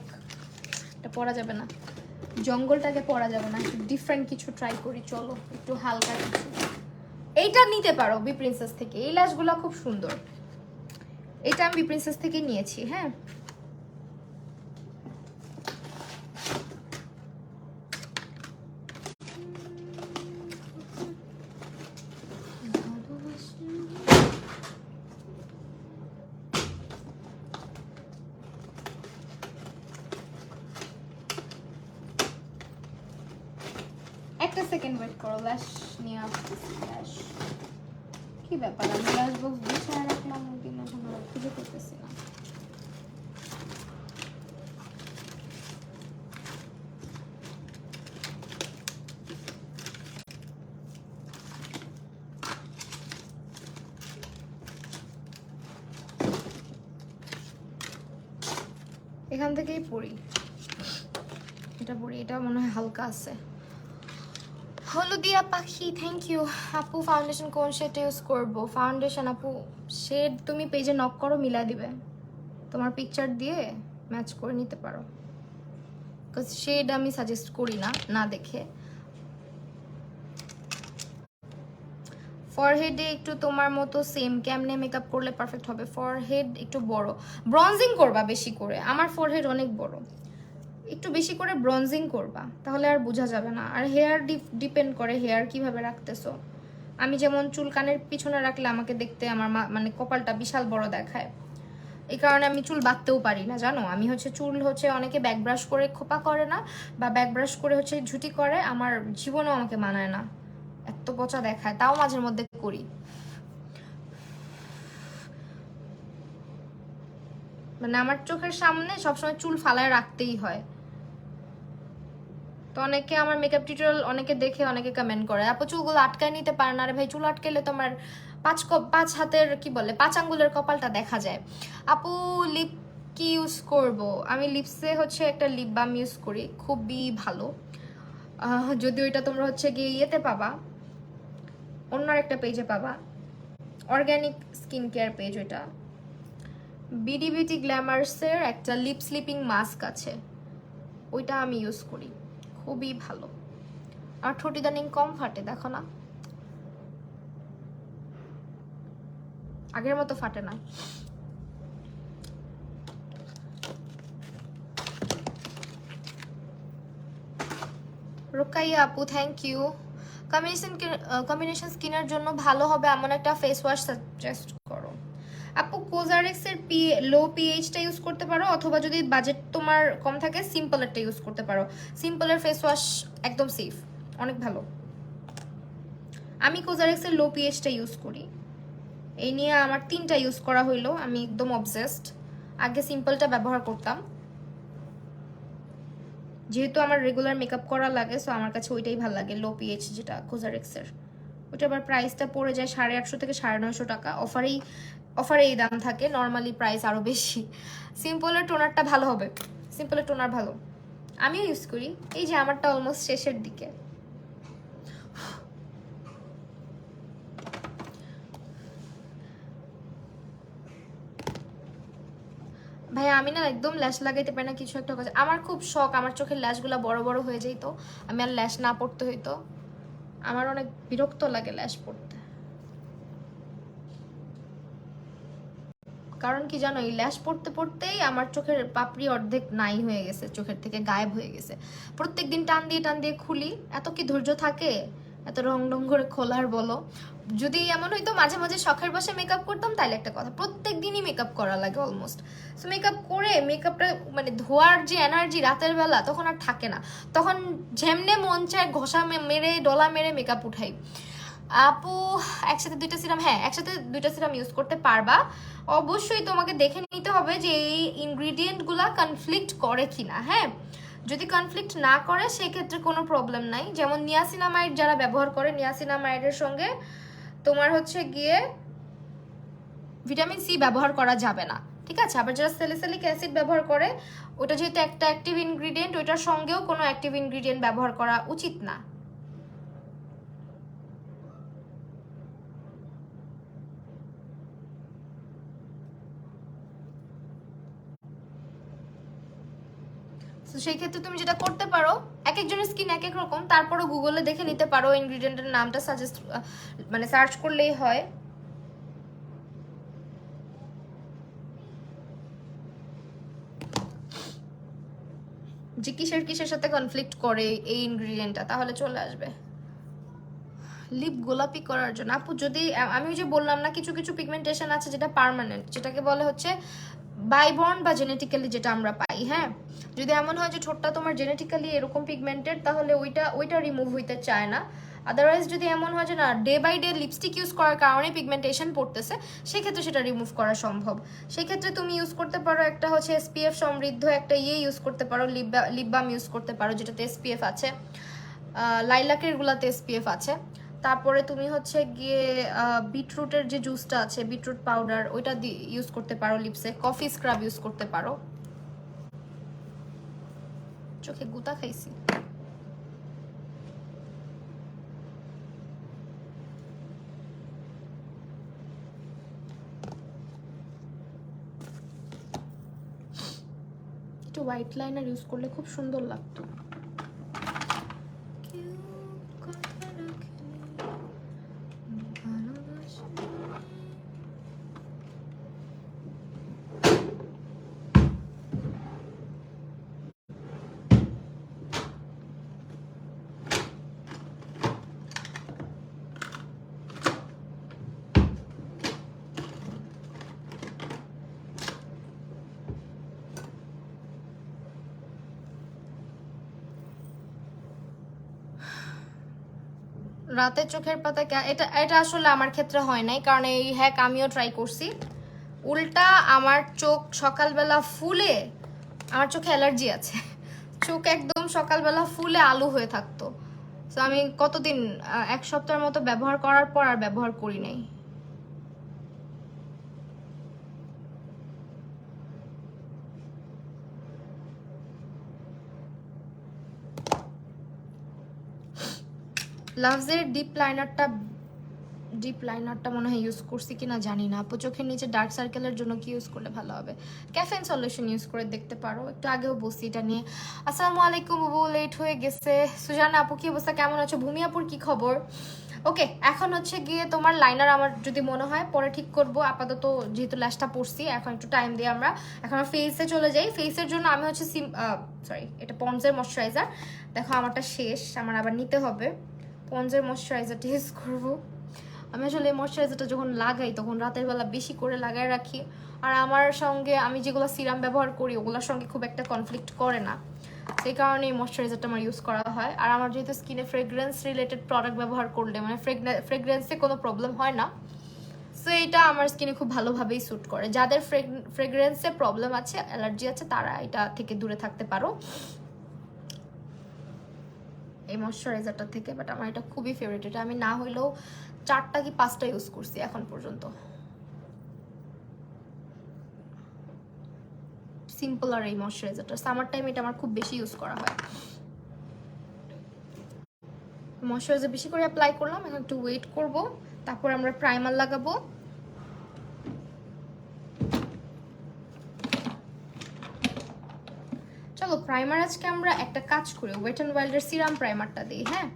এটা পরা যাবে না, জঙ্গলটাকে পরা যাবে না, একটু ডিফারেন্ট কিছু ট্রাই করি, চলো একটু হালকা কিছু। এইটা নিতে পারো বি প্রিন্সেস থেকে, এই ল্যাশগুলো খুব সুন্দর, এটা আমি বি প্রিন্সেস থেকে নিয়েছি। হ্যাঁ একটা সেকেন্ড ওয়েট করো, ল্যাশ নিয়ে আসতেছি। ল্যাশ কি ব্যাপার, আমি ল্যাশ বক্স বিছায় রাখলাম কিনা এখন আর খুঁজে করতেছি না। এখান থেকেই পড়ি, এটা পড়ি, এটা মনে হয় হালকা আছে। হলুদিয়া পাখি, থ্যাংক ইউ। আপু ফাউন্ডেশন কোন শেড ইউজ করব? ফাউন্ডেশন আপু শেড তুমি পেজে নক করো, মিলা দিবে, তোমার পিকচার দিয়ে ম্যাচ করে নিতে পারো। বিকজ শেড আমি সাজেস্ট করি না না দেখে। ফরহেডে একটু তোমার মতো সেম, কেমনে মেকআপ করলে পারফেক্ট হবে? ফরহেড একটু বড়, ব্রঞ্জিং করবা বেশি করে। আমার ফরহেড অনেক বড়, একটু বেশি করে ব্রঞ্জিং করবা, তাহলে আর বোঝা যাবে না। আর হেয়ার ডিপেন্ড করে হেয়ার কিভাবে রাখতেছো। আমি যেমন চুল কানের পিছনে রাখলে আমাকে দেখতে আমার মানে কপালটা বিশাল বড় দেখায়, এই কারণে আমি চুল বাঁধতেও পারি না, জানো। আমি হচ্ছে চুল হচ্ছে অনেকে ব্যাক ব্রাশ করে খোপা করে না, বা ব্যাক ব্রাশ করে হচ্ছে ঝুটি করে, আমার জীবনেও আমাকে মানায় না, এত পচা দেখায়। তাও মাঝের মধ্যে করি, মানে আমার চোখের সামনে সবসময় চুল ফালায় রাখতেই হয়। তো অনেকে আমার মেকআপ টিউটোরিয়াল অনেকে দেখে অনেকে কমেন্ট করে, আপু চুলগুলো আটকায় নিতে পারে না। আরে ভাই, চুল আটকাইলে তোমার পাঁচ হাতের কি বলে 5 আঙ্গুলের কপালটা দেখা যায়। আপু লিপ কি ইউজ করব? আমি লিপসে হচ্ছে একটা লিপ বাম ইউজ করি, খুবই ভালো। যদি ওইটা তোমরা হচ্ছে গিয়ে ইয়েতে পাবা, অন্য একটা পেজে পাবা, অর্গানিক স্কিন কেয়ার পেজ, ওইটা বিডি বিউটি গ্ল্যামার্সের একটা লিপ স্লিপিং মাস্ক আছে, ওইটা আমি ইউজ করি, খুবই ভালো। আর ঠোঁট ইদানিং কম ফাটে, দেখো না, আগের মতো ফাটে না। রুকাইয়া আপু থ্যাংক ইউ। কম্বিনেশন স্কিনের জন্য ভালো হবে এমন একটা ফেস ওয়াশ সাজেস্ট করো। আপু কোজারেক্সের লো পিএইচটা ইউজ করতে পারো, অথবা যদি বাজেট তোমার কম থাকে সিম্পলেরটা ইউজ করতে পারো। সিম্পলের ফেস ওয়াশ একদম সেফ, অনেক ভালো। আমি কোজারেক্সের লো পিএইচটা ইউজ করি, এই নিয়ে আমার 3টা ইউজ করা হইলো, আমি একদম অবসেসড। আগে সিম্পলটা ব্যবহার করতাম, যেহেতু আমার রেগুলার মেকআপ করা লাগে, সো আমার কাছে ওইটাই ভালো লাগে, লো পিএইচ যেটা কোজারেক্সের। ওইটা আবার প্রাইসটা পড়ে যায় 850 থেকে 950 টাকা, অফারে এই দাম থাকে, নর্মালি প্রাইস আরও বেশি। সিম্পলের টোনারটা ভালো হবে, সিম্পলের টোনার ভালো, আমিও ইউজ করি। এই যে আমারটা অলমোস্ট শেষের দিকে। ভাই আমি না একদম ল্যাশ লাগাইতে পারি না, কিছু একটা কাজ। আমার খুব শখ আমার চোখের ল্যাশগুলো বড় বড় হয়ে যাইতো, আমি আর ল্যাশ না পড়তে হইতো। আমার অনেক বিরক্ত লাগে ল্যাশ পড়তে, কারণ কি জানো, এই ল্যাশ পড়তে পড়তেই আমার চোখের পাপড়ি অর্ধেক নাই হয়ে গেছে, চোখের থেকে গায়েব হয়ে গেছে। প্রত্যেকদিন টান দিয়ে খুলি, এত কি ধৈর্য থাকে এত রং ঢং করে খোলার বলো? যদি এমন হইতো মাঝে মাঝে শখের বসে মেকআপ করতাম তাহলে একটা কথা, প্রত্যেক দিনই মেকআপ করা লাগে অলমোস্ট। সো মেকআপ করে মেকআপটা মানে ধোয়ার যে এনার্জি রাতের বেলা তখন আর থাকে না, তখন যেমনে মন চায় ঘষা মেরে ডলা মেরে মেকআপ উঠাই। আপু একসাথে 2টা সিরাম, হ্যাঁ একসাথে 2টা সিরাম ইউজ করতে পারবা। অবশ্যই তোমাকে দেখে নিতে হবে যে এই ইনগ্রিডিয়েন্টগুলা কনফ্লিক্ট করে কিনা। হ্যাঁ, যদি কনফ্লিক্ট না করে সেক্ষেত্রে কোনো প্রবলেম নাই। যেমন নিয়াসিনামাইড যারা ব্যবহার করে, নিয়াসিনামাইডের সঙ্গে তোমার হচ্ছে গিয়ে ভিটামিন সি ব্যবহার করা যাবে না, ঠিক আছে? আবার যারা স্যালিসিলিক অ্যাসিড ব্যবহার করে, ওটা যেহেতু একটা অ্যাক্টিভ ইনগ্রিডিয়েন্ট, ওইটার সঙ্গেও কোনো অ্যাক্টিভ ইনগ্রিডিয়েন্ট ব্যবহার করা উচিত না। তো সেই ক্ষেত্রে তুমি যেটা করতে পারো, এক একজনের স্কিন এক এক রকম, তারপরও গুগলে দেখে নিতে পারো, ইনগ্রিডিয়েন্টের নামটা সাজেস্ট মানে সার্চ করলেই হয়। যে কিসের কিসের সাথে কনফ্লিক্ট করে এই ইনগ্রিডিয়েন্টটা, তাহলে চলে আসবে। লিপ গোলাপি করার জন্য আপু, যদি আমি ওই যে বললাম না কিছু কিছু পিগমেন্টেশন আছে যেটা পার্মানেন্ট, যেটাকে বলে হচ্ছে বাইবর্ন বা জেনেটিক্যালি যেটা আমরা পাই। হ্যাঁ, যদি এমন হয় যে ঠোঁটটা তোমার জেনেটিক্যালি এরকম পিগমেন্টেড, তাহলে ওইটা রিমুভ হইতে চায় না। আদারওয়াইজ যদি এমন হয় যে না, day by day lipstick use করার কারণে পিগমেন্টেশন পড়তেছে, সেক্ষেত্রে সেটা রিমুভ করা সম্ভব। সেক্ষেত্রে তুমি ইউজ করতে পারো একটা হচ্ছে এসপিএফ সমৃদ্ধ একটা ইউজ করতে পারো, লিপ বাম ইউজ করতে পারো যেটাতে এসপিএফ আছে। লাইলাকের গুলাতে এসপিএফ আছে। তারপরে তুমি হচ্ছে গিয়ে বিটরুটের যে জুসটা আছে, বিটরুট পাউডার, ওইটা ইউজ করতে পারো লিপসে। কফি স্ক্রাব ইউজ করতে পারো। চোখে গুতা খাইছি। একটু হোয়াইট লাইনার ইউজ করলে খুব সুন্দর লাগতো। রাতে চোখের পাতা এটা এটা আসলে আমার ক্ষেত্রে হয় নাই, কারণ এই হ্যাক আমিও ট্রাই করছি। উল্টা আমার চোখ সকালবেলা ফুলে, আমার চোখে অ্যালার্জি আছে, চোখ একদম সকালবেলা ফুলে আলু হয়ে থাকতো। তো আমি কতদিন, 1 সপ্তাহের মতো ব্যবহার করার পর আর ব্যবহার করি নাই। লাভসের ডিপ লাইনারটা মনে হয় ইউজ করছি কিনা জানি না। আপু চোখের নিচে ডার্ক সার্কেলের জন্য কি ইউজ করলে ভালো হবে? ক্যাফেন সলিউশন ইউজ করে দেখতে পারো। একটু আগেও বলছি এটা নিয়ে। আসসালামু আলাইকুম বাবু, লেট হয়ে গেছে। সুজানা আপু কি অবস্থা, কেমন আছো? ভূমি আপুর কি খবর? ওকে, এখন হচ্ছে গিয়ে তোমার লাইনার আমার যদি মনে হয় পরে ঠিক করব। আপাতত যেহেতু ল্যাশটা পড়ছি, এখন একটু টাইম দিয়ে আমরা এখন ফেসে চলে যাই। ফেসের জন্য আমি হচ্ছে এটা পন্ডসের ময়শ্চারাইজার। দেখো আমারটা শেষ, আমার আবার নিতে হবে। পন্ডসের ময়শ্চারাইজারটা ইউজ করবো। আমি আসলে এই ময়শ্চারাইজারটা যখন লাগাই তখন রাতের বেলা বেশি করে লাগাই রাখি। আর আমার সঙ্গে আমি যেগুলো সিরাম ব্যবহার করি ওগুলোর সঙ্গে খুব একটা কনফ্লিক্ট করে না, সেই কারণে এই ময়শ্চারাইজারটা আমার ইউজ করা হয়। আর আমার যেহেতু স্কিনে ফ্রেগ্রেন্স রিলেটেড প্রোডাক্ট ব্যবহার করলে মানে ফ্রেগ্রেন্সে কোনো প্রবলেম হয় না, সো এটা আমার স্কিনে খুব ভালোভাবেই স্যুট করে। যাদের ফ্রেগ্রেন্সে প্রবলেম আছে, অ্যালার্জি আছে, তারা এটা থেকে দূরে থাকতে পারো এই ময়শ্চারাইজারটা থেকে। বাট আমার এটা খুবই ফেভারিট। এটা আমি না হইলেও 4টা কি 5টা ইউজ করছি এখন পর্যন্ত। সিম্পল আর এই ময়শ্চারাইজারটা সামার টাইম এটা আমার খুব বেশি ইউজ করা হয়। ময়শ্চারাইজার বেশি করে অ্যাপ্লাই করলাম, এখন একটু ওয়েট করব, তারপর আমরা প্রাইমার লাগাবো। চলো প্রাইমার আজকে আমরা একটা কাজ করি, ওয়েট অ্যান্ড ওয়াইল্ডের সিরাম প্রাইমারটা দিই। হ্যাঁ,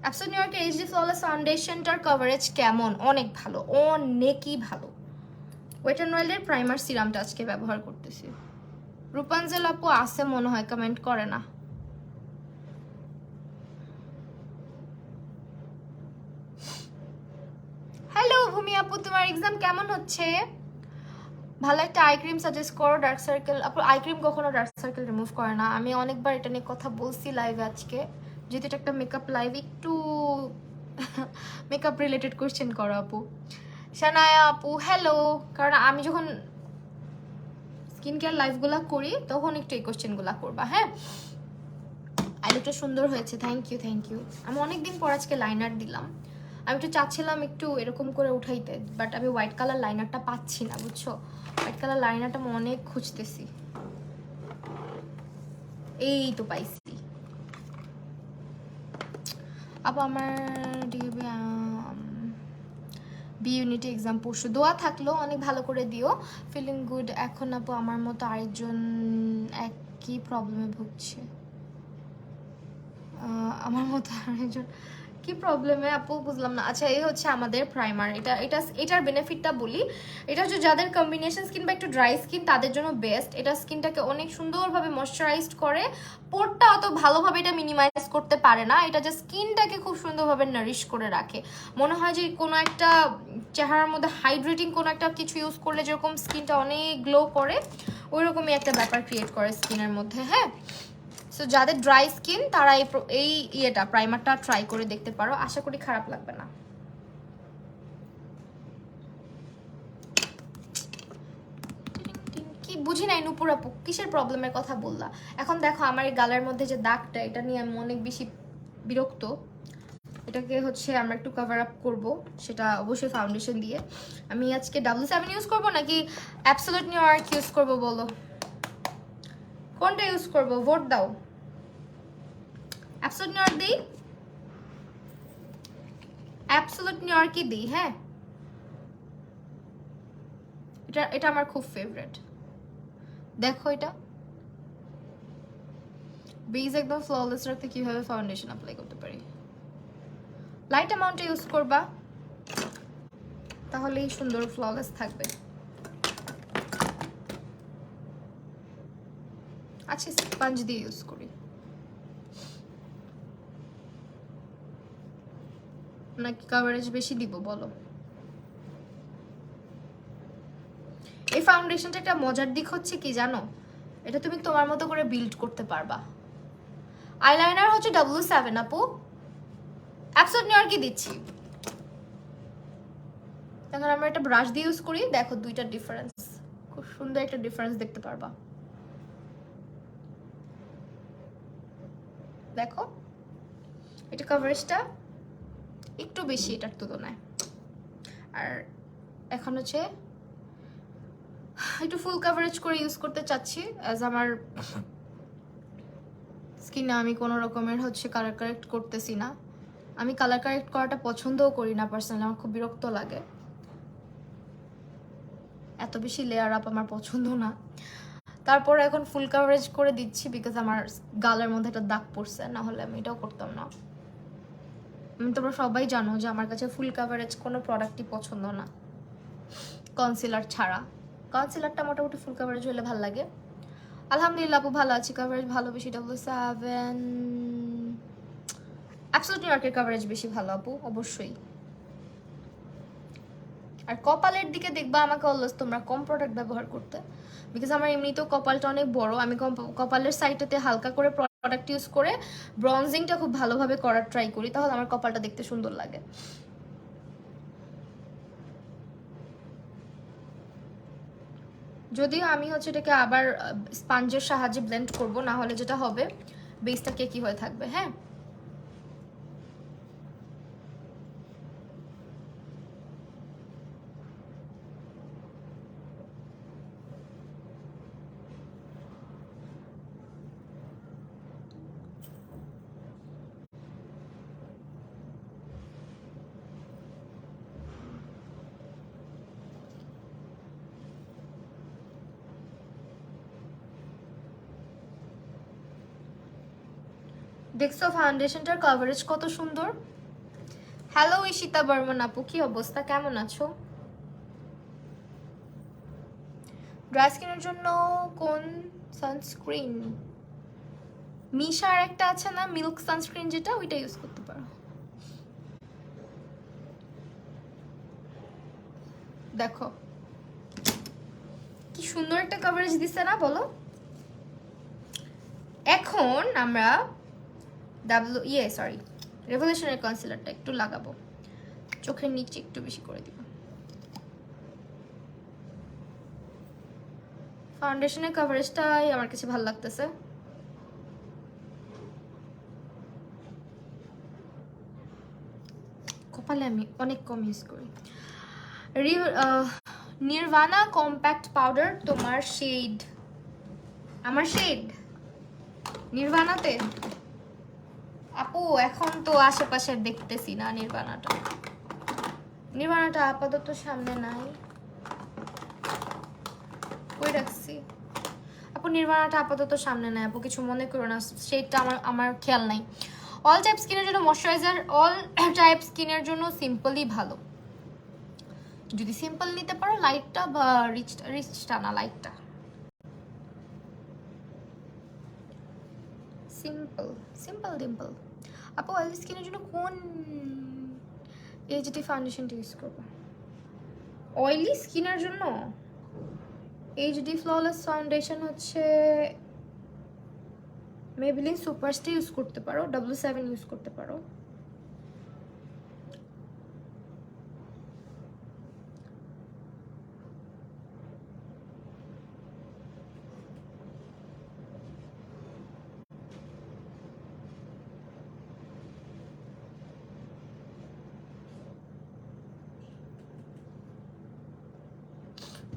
অ্যাবসোলিউট নিউ ইয়র্কের এইচডি ফ্ললেস ফাউন্ডেশনটার কভারেজ কেমন? অনেক ভালো, অনেকই ভালো। ওয়েট অ্যান্ড ওয়াইল্ডের প্রাইমার সিরামটা আজকে ব্যবহার করতেছি। রূপাঞ্জল আপু আছে মনে হয়, কমেন্ট করে না। হ্যালো ভূমি আপু, তোমার এক্সাম কেমন হচ্ছে? ভালো একটা আই ক্রিম সাজেস্ট করো। ডার্ক সার্কেল আপু, আই ক্রিম কখনো ডার্ক সার্কেল রিমুভ করে না। আমি অনেকবার এটা নিয়ে কথা বলছি লাইভে আজকে, যেহেতু এটা একটা মেকআপ লাইভ, একটু মেকআপ রিলেটেড কোয়েশ্চেন করো আপু। শানায়া আপু হ্যালো, কারণ আমি যখন স্কিন কেয়ার লাইভগুলো করি তখন একটু এই কোয়েশ্চেনগুলো করবা। হ্যাঁ, আইলুকটা সুন্দর হয়েছে, থ্যাংক ইউ থ্যাংক ইউ। আমি অনেকদিন পর আজকে লাইনার দিলাম। আমি একটু চাচ্ছিলাম একটু এরকম করে উঠাইতে, বাট আমি হোয়াইট কালার লাইনারটা পাচ্ছি না, বুঝছো? হোয়াইট কালার লাইনারটা আমি অনেক খুঁজতেছি। এই তো পাইছি। আপু আমার বি ইউনিটি এক্সাম পরশু, দোয়া থাকলো অনেক ভালো করে দিও। Feeling good. এখন আপু আমার মতো আরেকজন একই প্রবলেমে ভুগছে। আমার মতো আরেকজন কি প্রবলেমে আপু বুঝলাম না। আচ্ছা এই হচ্ছে আমাদের প্রাইমার, এটার বেনিফিটটা বলি। এটা হচ্ছে যাদের কম্বিনেশন স্কিন বা একটু ড্রাই স্কিন তাদের জন্য বেস্ট। এটা স্কিনটাকে অনেক সুন্দরভাবে ময়শ্চারাইজড করে, পোরটা অত ভালোভাবে এটা মিনিমাইজ করতে পারে না, এটা যে স্কিনটাকে খুব সুন্দরভাবে নারিশ করে রাখে। মনে হয় যে কোনো একটা চেহারার মধ্যে হাইড্রেটিং কোনো একটা কিছু ইউজ করলে যেরকম স্কিনটা অনেক গ্লো করে, ওই রকমই একটা ব্যাপার ক্রিয়েট করে স্কিনের মধ্যে। হ্যাঁ, সো যাদের ড্রাই স্কিন তারা এই ইয়েটা প্রাইমারটা ট্রাই করে দেখতে পারো, আশা করি খারাপ লাগবে না। কি বুঝি নাই নুপুর আপু কিসের প্রবলেমের কথা বললা। এখন দেখো আমার এই গালের মধ্যে যে দাগটা, এটা নিয়ে আমি অনেক বেশি বিরক্ত। এটাকে হচ্ছে আমরা একটু কভার আপ করবো, সেটা অবশ্যই ফাউন্ডেশন দিয়ে। আমি আজকে W7 ইউজ করবো নাকি অ্যাবসলিউট নিউইয়র্ক ইউজ করবো বলো, কোনটা ইউজ করবো? ভোট দাও। অ্যাবসলিউট নিউইয়র্ক দিই, অ্যাবসলিউট নিউইয়র্কই দিই। হ্যাঁ, এটা আমার খুব ফেভারিট। দেখো এটা বেস একদম ফ্ললেস রাখতে কিভাবে ফাউন্ডেশন অ্যাপ্লাই করতে পারি। লাইট অ্যামাউন্টে ইউজ করবা, তাহলেই সুন্দর ফ্ললেস থাকবে। আচ্ছা স্পঞ্জ দিয়ে ইউজ করি নাকি কভারেজ বেশি দিব বলো? এই ফাউন্ডেশনটা একটা মজার দিক হচ্ছে কি জানো, এটা তুমি তোমার মতো করে বিল্ড করতে পারবা। আইলাইনার হচ্ছে W7 আপু, অ্যাবসলিউট নিউইয়র্কই দিচ্ছি। এখন আমরা একটা ব্রাশ দিয়ে ইউজ করি, দেখো দুইটা ডিফারেন্স, খুব সুন্দর একটা ডিফারেন্স দেখতে পারবা। দেখো এটা কভারেজটা একটু বেশি এটার তুলনায়। আর এখন হচ্ছে একটু ফুল কভারেজ করে ইউজ করতে চাচ্ছি, অ্যাজ আমার স্কিনে আমি কোনো রকমের হচ্ছে কালার কারেক্ট করতেছি না। আমি কালার কারেক্ট করাটা পছন্দও করি না পার্সোনালি, আমার খুব বিরক্ত লাগে। এত বেশি লেয়ার আপ আমার পছন্দ না। তারপর এখন ফুল কভারেজ করে দিচ্ছি বিকজ আমার গালের মধ্যে একটা দাগ পড়ছে, না হলে আমি এটাও করতাম না। তোমরা সবাই জানো যে আমার কাছে ফুল কভারেজ কোনো প্রোডাক্টই পছন্দ না, কনসিলার ছাড়া। কনসিলারটা মোটামুটি ফুল কভারেজ হলে ভালো লাগে। আলহামদুলিল্লাহ আপু ভালো আছি, কভারেজ ভালো বেশি। W7 অ্যাবসলিউট নিউইয়র্কের কভারেজ বেশি ভালো আপু, অবশ্যই। আর কপালের দিকে দেখবা আমাকে অলওয়েজ তোমরা কম প্রোডাক্ট ব্যবহার করতে, বিকজ আমার এমনিতেও কপালটা অনেক বড়। আমি কপালের সাইডটাতে হালকা করে প্রোডাক্ট ইউজ করে ব্রঞ্জিংটা খুব ভালোভাবে করার ট্রাই করি, তাহলে আমার কপালটা দেখতে সুন্দর লাগে। যদিও আমি হচ্ছে এটাকে আবার স্পঞ্জের সাহায্যে ব্লেন্ড করব, না হলে যেটা হবে বেসটা কেকি হয়ে থাকবে। হ্যাঁ, দেখছো ফাউন্ডেশনটার কভারেজ কত সুন্দর। হ্যালো ঈশিতা বর্মন আপু, কি অবস্থা, কেমন আছো? ড্রাই স্কিনের জন্য কোন সানস্ক্রিন? মিশার একটা আছে না মিল্ক সানস্ক্রিন, যেটা ওইটা ইউজ করতে পারো। দেখো কি সুন্দর একটা কভারেজ দিছে না বলো। এখন আমরা রেভলিউশনের কনসিলারটা একটু লাগাবো, চোখের নিচে একটু বেশি করে দিব। ফাউন্ডেশনের কভারেজটাই আমার কাছে ভালো লাগতেছে। কপালে আমি অনেক কম ইউজ করি। নির্ভানা কম্প্যাক্ট পাউডার, তোমার শেড, আমার শেড নির্ভানাতে আপু এখন তো আশেপাশে দেখতেছি না নির্ভানাটা আপাতত সামনে নাই, কই রাখছি আপু? নির্ভানাটা আপাতত সামনে নাই আপু, কিছু মনে করো না, শেডটা আমার খেয়াল নাই। অল টাইপ স্কিনের জন্য ময়শ্চারাইজার, অল টাইপ স্কিনের জন্য সিম্পলই ভালো। যদি সিম্পল নিতে পারো লাইটটা বা রিচটা না লাইটটা, সিম্পল সিম্পল ডিম্পল। আপু অয়েলি স্কিনের জন্য কোন এইচডি ফাউন্ডেশনটা ইউজ করবো? অয়েলি স্কিনের জন্য এইচডি ফ্ললেস ফাউন্ডেশন হচ্ছে মেবলিন সুপারস্টে ইউজ করতে পারো, W7 ইউজ করতে পারো।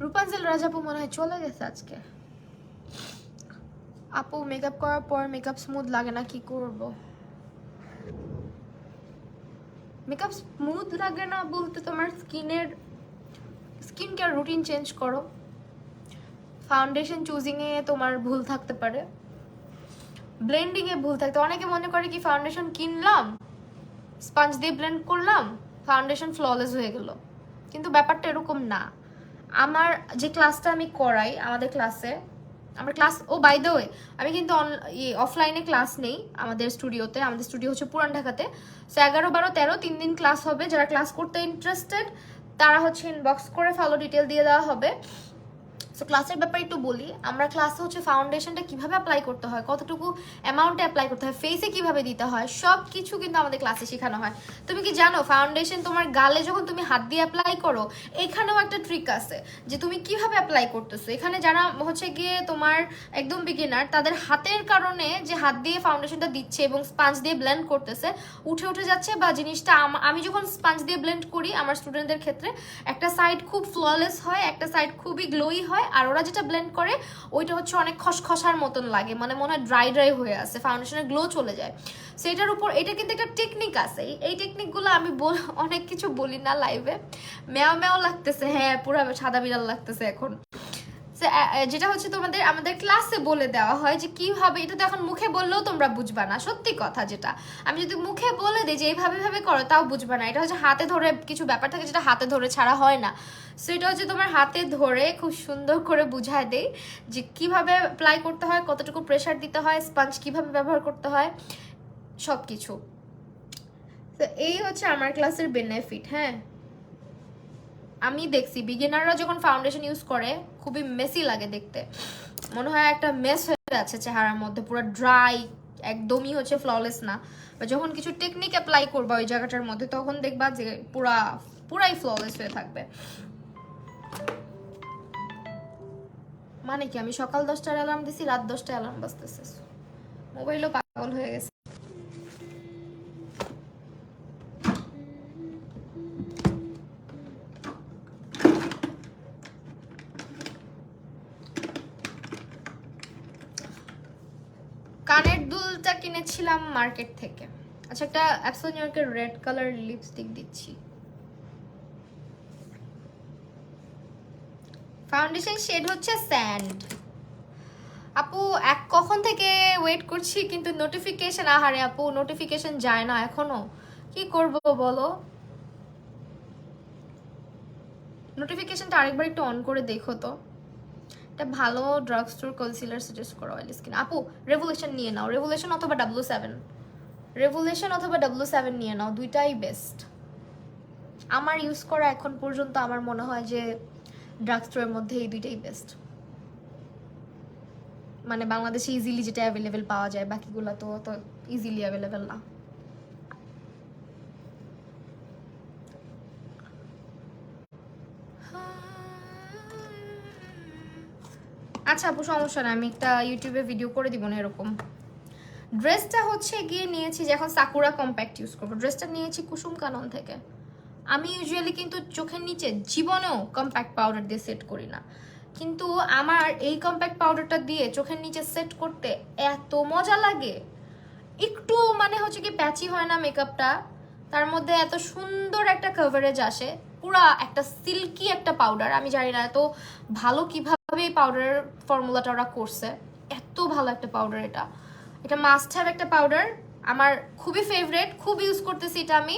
রূপাঞ্জল রাজাপু মনে হয় চলে গেছে আজকে। আপু মেকআপ করার পর মেকআপ স্মুথ লাগে না, কি করব? মেকআপ স্মুথ লাগে না বলতে তোমার স্কিন কেয়ার রুটিন চেঞ্জ করো। ফাউন্ডেশন চুজিংয়ে তোমার ভুল থাকতে পারে, ব্লেন্ডিংয়ে ভুল থাকতে। অনেকে মনে করে কি ফাউন্ডেশন কিনলাম, স্পঞ্জ দিয়ে ব্লেন্ড করলাম, ফাউন্ডেশন ফ্ললেস হয়ে গেল, কিন্তু ব্যাপারটা এরকম না। আমার যে ক্লাসটা আমি করাই, আমাদের ক্লাসে আমার ক্লাস, ও বাই দ্য ওয়ে আমি কিন্তু অফলাইনে ক্লাস নেই আমাদের স্টুডিওতে। আমাদের স্টুডিও হচ্ছে পুরান ঢাকাতে। সো 11, 12, 13 3 দিন ক্লাস হবে। যারা ক্লাস করতে ইন্টারেস্টেড তারা হচ্ছে ইনবক্স করে ফলো ডিটেল দিয়ে দেওয়া হবে। সো ক্লাসের ব্যাপারে একটু বলি। আমরা ক্লাসে হচ্ছে ফাউন্ডেশনটা কিভাবে অ্যাপ্লাই করতে হয়, কতটুকু অ্যামাউন্টে অ্যাপ্লাই করতে হয়, ফেসে কিভাবে দিতে হয়, সব কিছু কিন্তু আমাদের ক্লাসে শেখানো হয়। তুমি কি জানো ফাউন্ডেশন তোমার গালে যখন তুমি হাত দিয়ে অ্যাপ্লাই করো, এখানেও একটা ট্রিক আছে যে তুমি কিভাবে অ্যাপ্লাই করতেছো। এখানে যারা হচ্ছে গিয়ে তোমার একদম বিগিনার, তাদের হাতের কারণে যে হাত দিয়ে ফাউন্ডেশনটা দিচ্ছে এবং স্পঞ্জ দিয়ে ব্লেন্ড করতেছে, উঠে উঠে যাচ্ছে। বা জিনিসটা আমি যখন স্পঞ্জ দিয়ে ব্লেন্ড করি আমার স্টুডেন্টদের ক্ষেত্রে, একটা সাইড খুব ফ্ললেস হয়, একটা সাইড খুবই গ্লোই হয়, আর ওরা যেটা ব্লেন্ড করে ওইটা হচ্ছে অনেক খসখসার মতন লাগে, মানে মনে হয় ড্রাই ড্রাই হয়ে আছে, ফাউন্ডেশনের গ্লো চলে যায়। সেটার উপর এটা কিন্তু একটা টেকনিক আছে। এই টেকনিকগুলো আমি অনেক কিছু বলি না লাইভে। ম্যাও ম্যাও লাগতেছে, হ্যাঁ পুরো সাদা বিড়াল লাগতেছে এখন। যেটা হচ্ছে আমাদের ক্লাসে বলে দেওয়া হয় যে কিভাবে, এটা তো এখন মুখে বললেও তোমরা বুঝবা না, সত্যি কথা। যেটা আমি যদি মুখে বলে দিই যে এইভাবে ভাবে করো, তাও বুঝবা না। এটা হচ্ছে হাতে ধরে কিছু ব্যাপার থাকে যেটা হাতে ধরে ছাড়া হয় না। সো এটা হচ্ছে তোমার হাতে ধরে খুব সুন্দর করে বুঝায় দেই যে কিভাবে অ্যাপ্লাই করতে হয়, কতটুকু প্রেশার দিতে হয়, স্পঞ্জ কিভাবে ব্যবহার করতে হয়, সব কিছু। তো এই হচ্ছে আমার ক্লাসের বেনিফিট। হ্যাঁ, আমি দেখছি বিগিনাররা যখন ফাউন্ডেশন ইউজ করে খুবই মেসি লাগে দেখতে, মনে হয় একটা মেস হয়ে আছে চেহারার মধ্যে, পুরো ড্রাই, একদমই হচ্ছে ফ্ললেস না। বা যখন কিছু টেকনিক অ্যাপ্লাই করবা ওই জায়গাটার মধ্যে, তখন দেখবা যে পুরাই ফ্ললেস হয়ে থাকবে। মানে কি, আমি সকাল 10টার অ্যালার্ম দিছি, রাত 10টায় অ্যালার্ম বাজতেছে, মোবাইলও পাগল হয়ে গেছে। কানের দুলটা কিনেছিলাম মার্কেট থেকে। আচ্ছা, একটা অ্যাবসোল নিউইয়র্কের রেড কালার লিপস্টিক দিচ্ছি। ফাউন্ডেশন শেড হচ্ছে স্যান্ড। আপু কখন থেকে ওয়েট করছি, কিন্তু নোটিফিকেশন, আহারে আপু নোটিফিকেশন যায় না এখনো, কি করব বলো? নোটিফিকেশনটা আরেকবার একটু অন করে দেখো তো। এটা ভালো ড্রাগ স্টোর কনসিলার সাজেস্ট করো অয়েলি স্কিন। আপু রেভলিউশন নিয়ে নাও, রেভলিউশন অথবা W7 নিয়ে নাও, দুইটাই বেস্ট। আমার ইউজ করা এখন পর্যন্ত আমার মনে হয় যে ড্রাগ স্টোরের মধ্যে এই দুইটাই বেস্ট। মানে বাংলাদেশে ইজিলি যেটা অ্যাভেলেবেল পাওয়া যায়, বাকিগুলো তো ইজিলি অ্যাভেলেবেল না। আচ্ছা আপু সমস্যা না, আমি একটা ইউটিউবে ভিডিও করে দিব না এরকম। ড্রেসটা হচ্ছে গিয়ে নিয়েছি, যে এখন সাকুরা কম্প্যাক্ট ইউজ করবো। ড্রেসটা নিয়েছি কুসুম কানন থেকে। আমি ইউজুয়ালি কিন্তু চোখের নিচে জীবনেও কম্প্যাক্ট পাউডার দিয়ে সেট করি না, কিন্তু আমার এই কম্প্যাক্ট পাউডারটা দিয়ে চোখের নিচে সেট করতে এত মজা লাগে। একটু মানে হচ্ছে কি প্যাচি হয় না মেকআপটা, তার মধ্যে এত সুন্দর একটা কভারেজ আসে, পুরা একটা সিল্কি একটা পাউডার। আমি জানি না এত ভালো কিভাবে এই পাউডারের ফর্মুলাটা ওরা করছে, এত ভালো একটা পাউডার। এটা মাস্ট হ্যাভ একটা পাউডার। আমার খুবই ফেভারিট, খুব ইউজ করতেছি এটা আমি।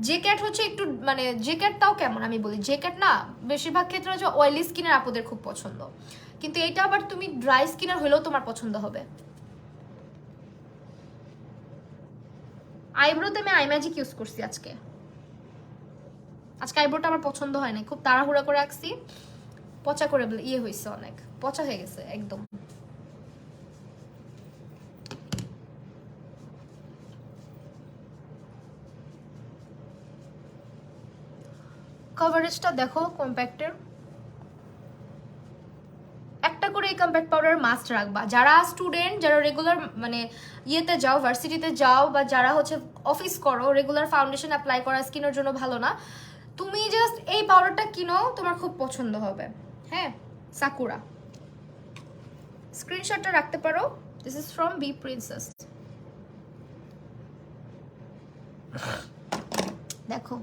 জেকেট হচ্ছে একটু মানে জেকেটটাও কেমন আমি বলি, জেকেট না বেশিরভাগ ক্ষেত্রে হচ্ছে অয়েলি স্কিনের আপুদের খুব পছন্দ, কিন্তু এটা আবার তুমি ড্রাই স্কিনের হলেও তোমার পছন্দ হবে। আইব্রোতে আমি আই ম্যাজিক ইউজ করছি আজকে। আজকে আইব্রোটা আমার পছন্দ হয় না, খুব তাড়াহুড়া করে রাখছি, পচা করে ইয়ে হয়েছে, অনেক পচা হয়ে গেছে একদম। কভারেজটা দেখো কম্প্যাক্টের, একটা করে এই কম্প্যাক্ট পাউডার মাস্ট রাখবা। যারা স্টুডেন্ট, যারা রেগুলার মানে ইয়েতে যাও, ভার্সিটিতে যাও, বা যারা হচ্ছে অফিস করো, রেগুলার ফাউন্ডেশন অ্যাপ্লাই করা স্কিনের জন্য ভালো না, তুমি জাস্ট এই পাউডারটা কিনো, তোমার খুব পছন্দ হবে। হ্যাঁ, সাকুরা স্ক্রিনশটটা রাখতে পারো। This is from B princess. দেখো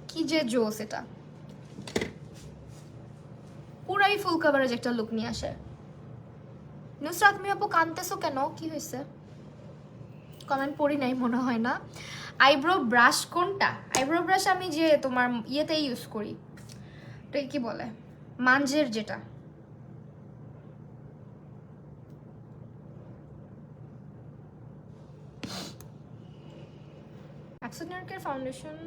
কি যে জোস, এটা পুরাই ফুল কভারেজ একটা লুক নিয়ে আসে। নুসরাত মি আপু কাঁদতেছো কেন, কি হয়েছে? কমেন্ট পড়ি নাই মনে হয় না। আইব্রো ব্রাশ কোনটা? আইব্রো ব্রাশ আমি যে তোমার ইয়েতে ইউজ করি, ওটা কি বলে, মাঞ্জের যেটা। অ্যাক্সোনিয়ার্কের foundation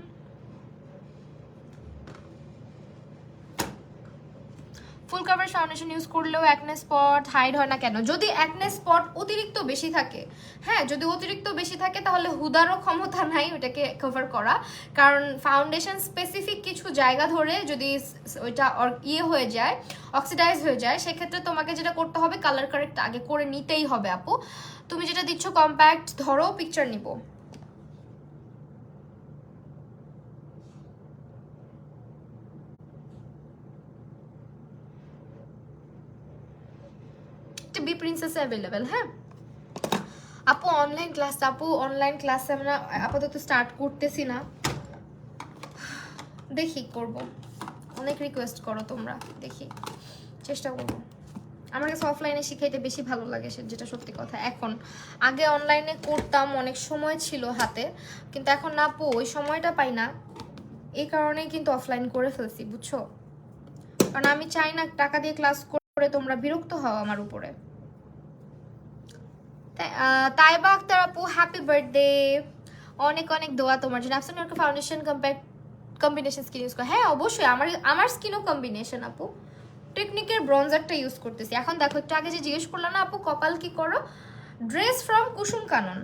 full cover foundation use করলেও অ্যাকনে স্পট হাইড হয় না কেন? যদি অ্যাকনে স্পট অতিরিক্ত বেশি থাকে, হ্যাঁ যদি অতিরিক্ত বেশি থাকে তাহলে হুদারও ক্ষমতা নাই ওইটাকে কভার করা, কারণ ফাউন্ডেশন স্পেসিফিক কিছু জায়গা ধরে যদি ওইটা ইয়ে হয়ে যায়, অক্সিডাইজ হয়ে যায়, সেক্ষেত্রে তোমাকে যেটা করতে হবে কালার কারেক্ট আগে করে নিতেই হবে আপু। তুমি যেটা দিচ্ছ কম্প্যাক্ট, ধরো পিকচার নিব, বি প্রিন্সেস অ্যাভেলেবেল। হ্যাঁ আপু অনলাইন ক্লাস, আপু অনলাইন ক্লাসে আমরা আপাতত স্টার্ট করতেছি না, দেখি করব, অনেক রিকোয়েস্ট করো তোমরা, দেখি চেষ্টা করব। আমার কাছে অফলাইনে শিখাইতে বেশি ভালো লাগে, যেটা সত্যি কথা। এখন আগে অনলাইনে করতাম, অনেক সময় ছিল হাতে, কিন্তু এখন না আপু ওই সময়টা পাই না, এই কারণেই কিন্তু অফলাইন করে ফেলছি, বুঝছো? কারণ আমি চাই না টাকা দিয়ে ক্লাস করে তোমরা বিরক্ত হও আমার উপরে। তাইবা আক্তার আপু হ্যাপি বার্থডে, অনেক অনেক দোয়া তোমার জন্য। Absolute foundation combination skin use করো? হ্যাঁ অবশ্যই, আমার স্কিনও কম্বিনেশন আপু। টেকনিকের ব্রঞ্জারটা ইউজ করতেছি এখন। দেখো একটু আগে যে জিজ্ঞেস করলাম না আপু কপাল কি করো, ড্রেস ফ্রম কুসুম কানন।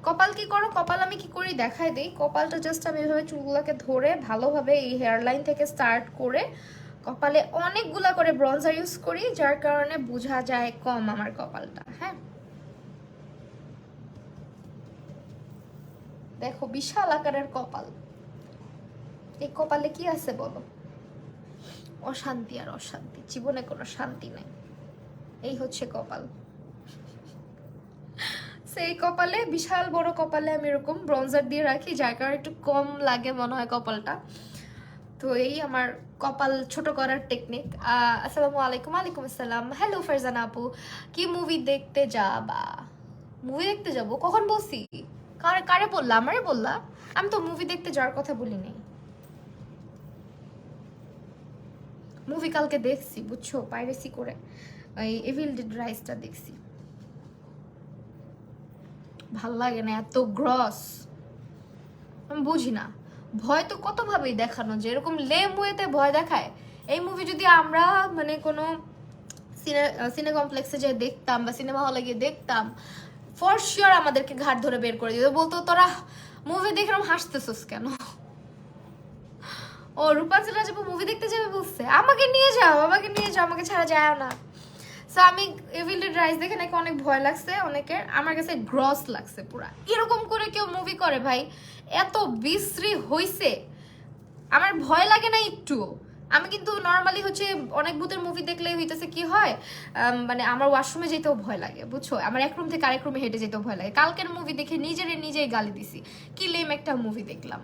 কপাল কি করো, কপাল আমি কি করি দেখাই দিই। কপালটা জাস্ট আমি এভাবে চুলগুলোকে ধরে ভালোভাবে এই হেয়ার লাইন থেকে স্টার্ট করে কপালে অনেকগুলা করে ব্রঞ্জার ইউজ করি, যার কারণে বোঝা যায় কম আমার কপালটা। হ্যাঁ দেখো বিশাল আকারের কপাল, এই কপালে কি আছে বলো? অশান্তি আর অশান্তি, জীবনে কোনো শান্তি নাই। এই হচ্ছে কপাল, সেই কপালে বিশাল বড় কপালে আমি এরকম ব্রঞ্জার দিয়ে রাখি, যার কারণে একটু কম লাগে মনে হয় কপালটা। তো এই আমার কপাল ছোট করার টেকনিক। আসসালামু আলাইকুম। আলাইকুম আসসালাম। হ্যালো ফারজানা আপু, কি মুভি দেখতে যাবা? মুভি দেখতে যাব কখন বলছি? কারে কারে বললা? আমারে বললা? আমি তো মুভি দেখতে যাওয়ার কথা বলি নাই। মুভি কালকে দেখছি বুঝছো, পাইরেসি করে এই এভিল ডেড রাইসটা দেখছি, ভাল লাগে না, এত গ্রস, আমি বুঝি না। ভয় তো কতভাবেই দেখানো, যে এরকম লেম ওয়েতে ভয় দেখায়। এই মুভি যদি আমরা মানে কোনো সিনে কমপ্লেক্সে যে দেখতাম বা সিনেমা হলে গিয়ে দেখতাম, ফর শিওর আমাদেরকে ঘাট ধরে বের করে দিত, বলতো তোরা মুভি দেখে হাসতেছিস কেন? ও রূপাঞ্চল রাজাপু মুভি দেখতে যাবে বলছে, আমাকে নিয়ে যাও, আমাকে নিয়ে যাও, আমাকে ছাড়া যায় না। সো আমি এভিল ডেড রাইস দেখে নাকি অনেক ভয় লাগছে অনেকের, আমার কাছে গ্রস লাগছে পুরা। এরকম করে কেউ মুভি করে ভাই? এত বিশ্রী হইছে, আমার ভয় লাগে না একটু। আমি কিন্তু নর্মালি হচ্ছে অনেক ভূতের মুভি দেখলে হইতেছে কি হয়, মানে আমার ওয়াশরুমে যেতেও ভয় লাগে বুঝছো, আমার এক রুম থেকে আরেক রুমে হেঁটে যেতেও ভয় লাগে। কালকের মুভি দেখে নিজেই গালি দিছি, কি লেম একটা মুভি দেখলাম।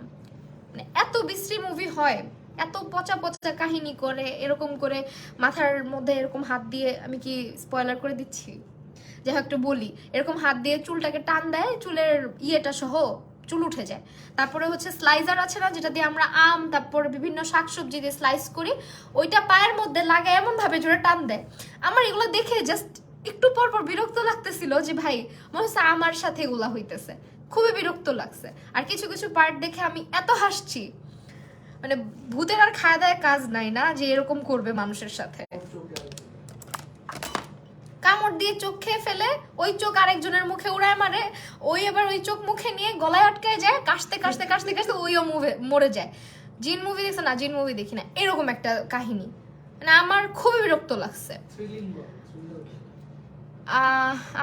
মানে এত বিশ্রী মুভি হয়, এত পচা পচা কাহিনী করে, এরকম করে মাথার মধ্যে এরকম হাত দিয়ে, আমি কি স্পয়লার করে দিচ্ছি? যাই হোক একটু বলি, এরকম হাত দিয়ে চুলটাকে টান দেয়, চুলের ইয়েটা সহ চুল উঠে যায়। তারপরে হচ্ছে স্লাইজার আছে না, যেটা দিয়ে আমরা আম তারপর বিভিন্ন শাকসবজি দিয়ে স্লাইস করি, ওইটা পায়ের মধ্যে লাগে এমন ভাবে জোরে টান দেয়। আমার এগুলো দেখে জাস্ট একটু পর পর বিরক্ত লাগতেছিল যে ভাই মনে হচ্ছে আমার সাথে এগুলা হইতেছে, খুবই বিরক্ত লাগছে। আর কিছু কিছু পার্ট দেখে আমি এত হাসছি, মানে ভূতের আর খায় দায় কাজ নাই না যে এরকম করবে মানুষের সাথে। কামড় দিয়ে চোখ খেয়ে ফেলে, ওই চোখ আরেকজনের মুখে উড়ায় মারে, ওই এবার ওই চোখ মুখে নিয়ে গলায় আটকায় যায়, কাশতে কাশতে কাশতে কাশতে ওইও মরে যায়। জিন মুভি দেখছে না? জিন মুভি দেখি না, এরকম একটা কাহিনী। মানে আমার খুবই বিরক্ত লাগছে।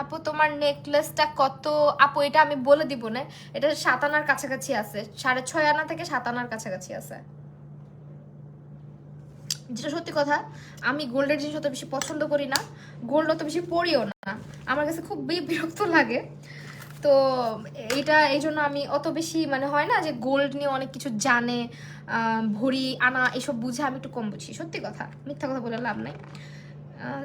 আপু তোমার নেকলেসটা কত? আপু এটা আমি বলে দিব না, এটা 7 আনার কাছাকাছি আছে, 6.5 আনা থেকে 7 আনার কাছাকাছি আছে। যেটা সত্যি কথা, আমি গোল্ডের জিনিস অত বেশি পছন্দ করি না, গোল্ড অত বেশি পরিও না, আমার কাছে খুব বিরক্ত লাগে। তো এইটা এই জন্য আমি অত বেশি, মানে হয় না যে গোল্ড নিয়ে অনেক কিছু জানে, ভরি আনা এসব বুঝে আমি একটু কম বুঝি, সত্যি কথা, মিথ্যা কথা বলে লাভ নাই।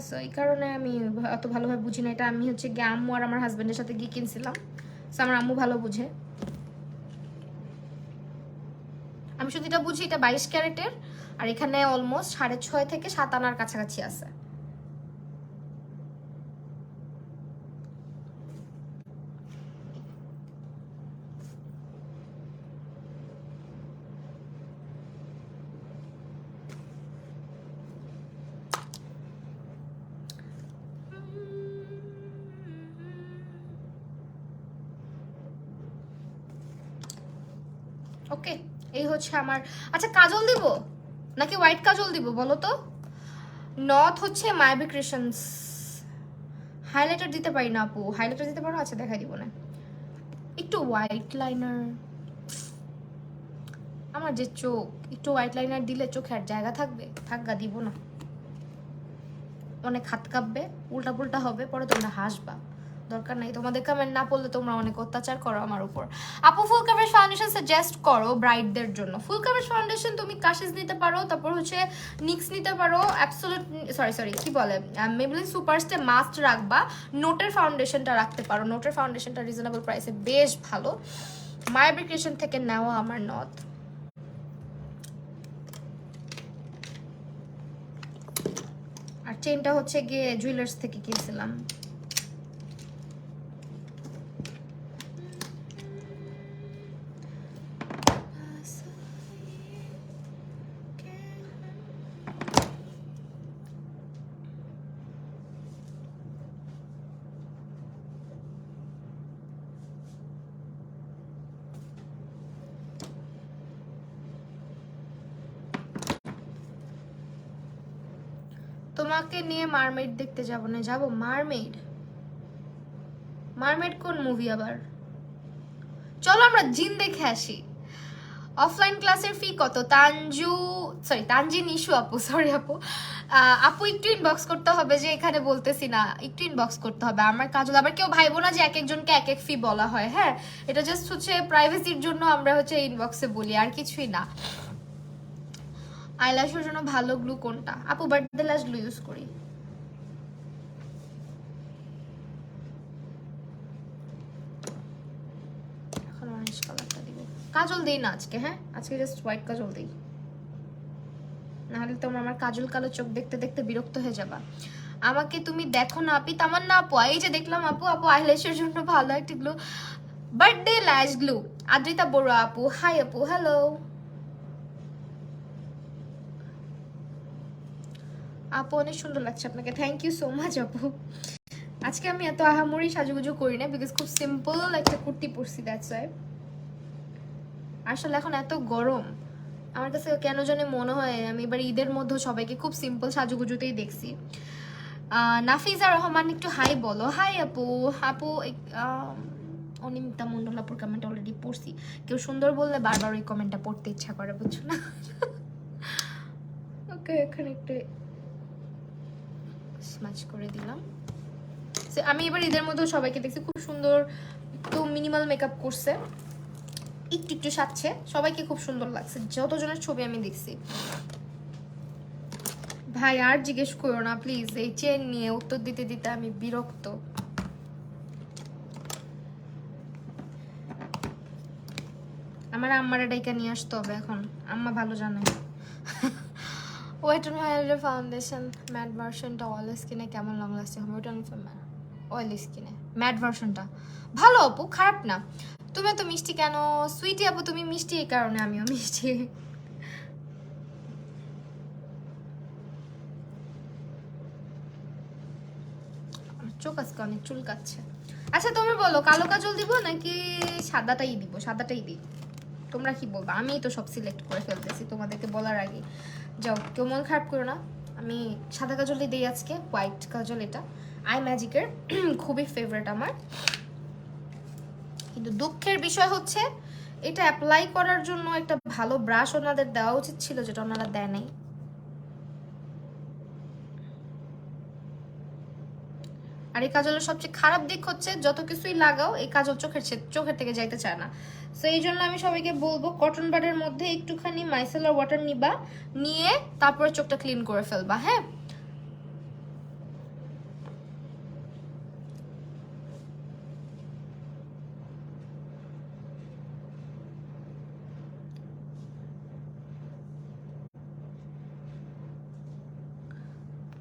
সো এই কারণে আমি অত ভালোভাবে বুঝি না। এটা আমি হচ্ছে গিয়ে আম্মু আর আমার হাজব্যান্ডের সাথে গিয়ে কিনছিলাম, সো আমার আম্মু ভালো বুঝে। আমি শুধু এটা বুঝি এটা 22 ক্যারেটের, আর এখানে অলমোস্ট 6.5 থেকে 7 আনার কাছাকাছি আছে। ওকে, এই হচ্ছে আমার। আচ্ছা কাজল দিব নাকি হোয়াইট কাজল দিব বলো তো? নর্থ হচ্ছে মায়াবী ক্রিয়েশনস। হাইলাইটার দিতে পারি না আপু, হাইলাইটার দিতে পারো? আচ্ছা দেখাই দিব না, একটু হোয়াইট লাইনার। আমার যে চোখ, একটু হোয়াইট লাইনার দিলে চোখে আর জায়গা থাকবে? থাকগা, দিব না। অনেক হাত কাঁপবে, উল্টা পুল্টা হবে, পরে তোমরা হাসবা, দরকার নাই। তোমাদের কমেন্ট না পড়লে তোমরা অনেক অত্যাচার করো আমার উপর। আপু ফুল কাভারেজ ফাউন্ডেশন সাজেস্ট করো ব্রাইডদের জন্য। ফুল কাভারেজ ফাউন্ডেশন তুমি কাশিস নিতে পারো, তারপর হচ্ছে নিক্স নিতে পারো, অ্যাবসোলিউট সরি কি বলে, মেবলিন সুপারস্টে মাস্ট রাখবা, নোটের ফাউন্ডেশনটা রাখতে পারো, নোটের ফাউন্ডেশনটা রিজনেবল প্রাইসে বেশ ভালো, মায়াবী ক্রিয়েশন থেকে নেওয়া আমার নথ। আর চেনটা হচ্ছে গিয়ে জুয়েলার্স থেকে কিনছিলাম। তোমাকে নিয়ে মারমেড দেখতে যাব না? যাব মারমেড? মারমেড কোন মুভি আবার? চলো আমরা জিন দেখে আসি। অফলাইন ক্লাসের ফি কত? তানজিন ইস্যু আপু, সরি আপু, আপু একটু ইনবক্স করতে হবে, যে এখানে বলতেছি না, একটু ইনবক্স করতে হবে। আমার কাজল, আবার কেউ ভাইবো না যে এক একজনকে এক এক ফি বলা হয়, হ্যাঁ এটা জাস্ট হচ্ছে প্রাইভেসির জন্য আমরা হচ্ছে ইনবক্সে বলি, আর কিছুই না। আইল্যাশের জন্য ভালো গ্লু কোনটা? আপু বার্থডে ল্যাশ গ্লু ইউজ করি। এখন অরেঞ্জ কালারটা দিব। কাজল দেই না আজকে, হ্যাঁ আজকে জাস্ট হোয়াইট কাজল দেই, নাহলে তোমরা আমার কাজল কালো চোখ দেখতে দেখতে বিরক্ত হয়ে যাবা। আমাকে তুমি দেখো না আপি? তামান্না আপু, এই যে দেখলাম আপু, আপু আইল্যাশের জন্য ভালো একটা গ্লু, বার্থডে ল্যাশ গ্লু। আদ্রিতা বড়ুয়া আপু, হাই আপু, হ্যালো আপু, অনেক সুন্দর লাগছে আপনাকে, থ্যাংক ইউ সো মাচ আপু। আজকে আমি এত আহামরি সাজুগুজু করি না, বিকজ খুব সিম্পল একটা কুর্তি পরছি, দ্যাটস ওয়াই। আসলে এখন এত গরম, আমার কাছে কেন জানি মনে হয় আমি এবার ঈদের মধ্যে সবাইকে খুব সিম্পল সাজুগুজুতেই দেখছি। নাফিজা রহমান একটু হাই বলো। হাই আপু। আপু অনিমিতা মন্ডল আপুর কমেন্ট অলরেডি পড়ছি, কেউ সুন্দর বললে বারবার ওই কমেন্টটা পড়তে ইচ্ছা করে, বুঝছো না? ওকে, এখানে একটু স্মাচ করে দিলাম। আমি এবার ঈদের মধ্যে সবাইকে দেখছি খুব সুন্দর, একটু মিনিমাল মেকআপ করছে, একটু একটু সাজছে, সবাইকে খুব সুন্দর লাগছে যতজনের ছবি আমি দেখছি। ভাই আর জিজ্ঞেস করো না প্লিজ, এই চেন নিয়ে উত্তর দিতে দিতে আমি বিরক্ত। আমার আম্মারে ডাইকা নিয়ে আসতে হবে এখন, আম্মা ভালো জানে। Wet on highlighter foundation matte ভার্সনটা অয়েল স্কিনে কেমন লং লাস্টিং হবে? ওটা অয়েল স্কিনে ম্যাট ভার্সনটা ভালো আপু, খারাপ না। তুমি তো মিষ্টি কেন সুইটি আপু? তুমি মিষ্টি এই কারণে আমিও মিষ্টি। চোখ আজকে অনেক চুলকাচ্ছে। আচ্ছা তুমি বলো কালো কাজল দিব নাকি সাদাটাই দিব? সাদাটাই দিই, তোমরা কি বলবা? আমি তো সব সিলেক্ট করে ফেলতেছি তোমাদেরকে বলার আগে। যাও, কেউ মন খারাপ করো না, আমি সাদা কাজলই দিই আজকে, হোয়াইট কাজল। এটা আই ম্যাজিকের খুবই ফেভারিট আমার। কিন্তু দুঃখের বিষয় হচ্ছে এটা অ্যাপ্লাই করার জন্য একটা ভালো ব্রাশ ওনাদের দেওয়া উচিত ছিল, যেটা ওনারা দেয় নাই। আর এই কাজলের সবচেয়ে খারাপ দিক হচ্ছে যত কিছুই লাগাও এই কাজল চোখের থেকে যাইতে চায় না। সো এই জন্য আমি সবাইকে বলবো কটন বাডের মধ্যে একটুখানি মাইসেলার ওয়াটার নিবা, নিয়ে তারপরে চোখটা ক্লিন করে ফেলবা। হ্যাঁ,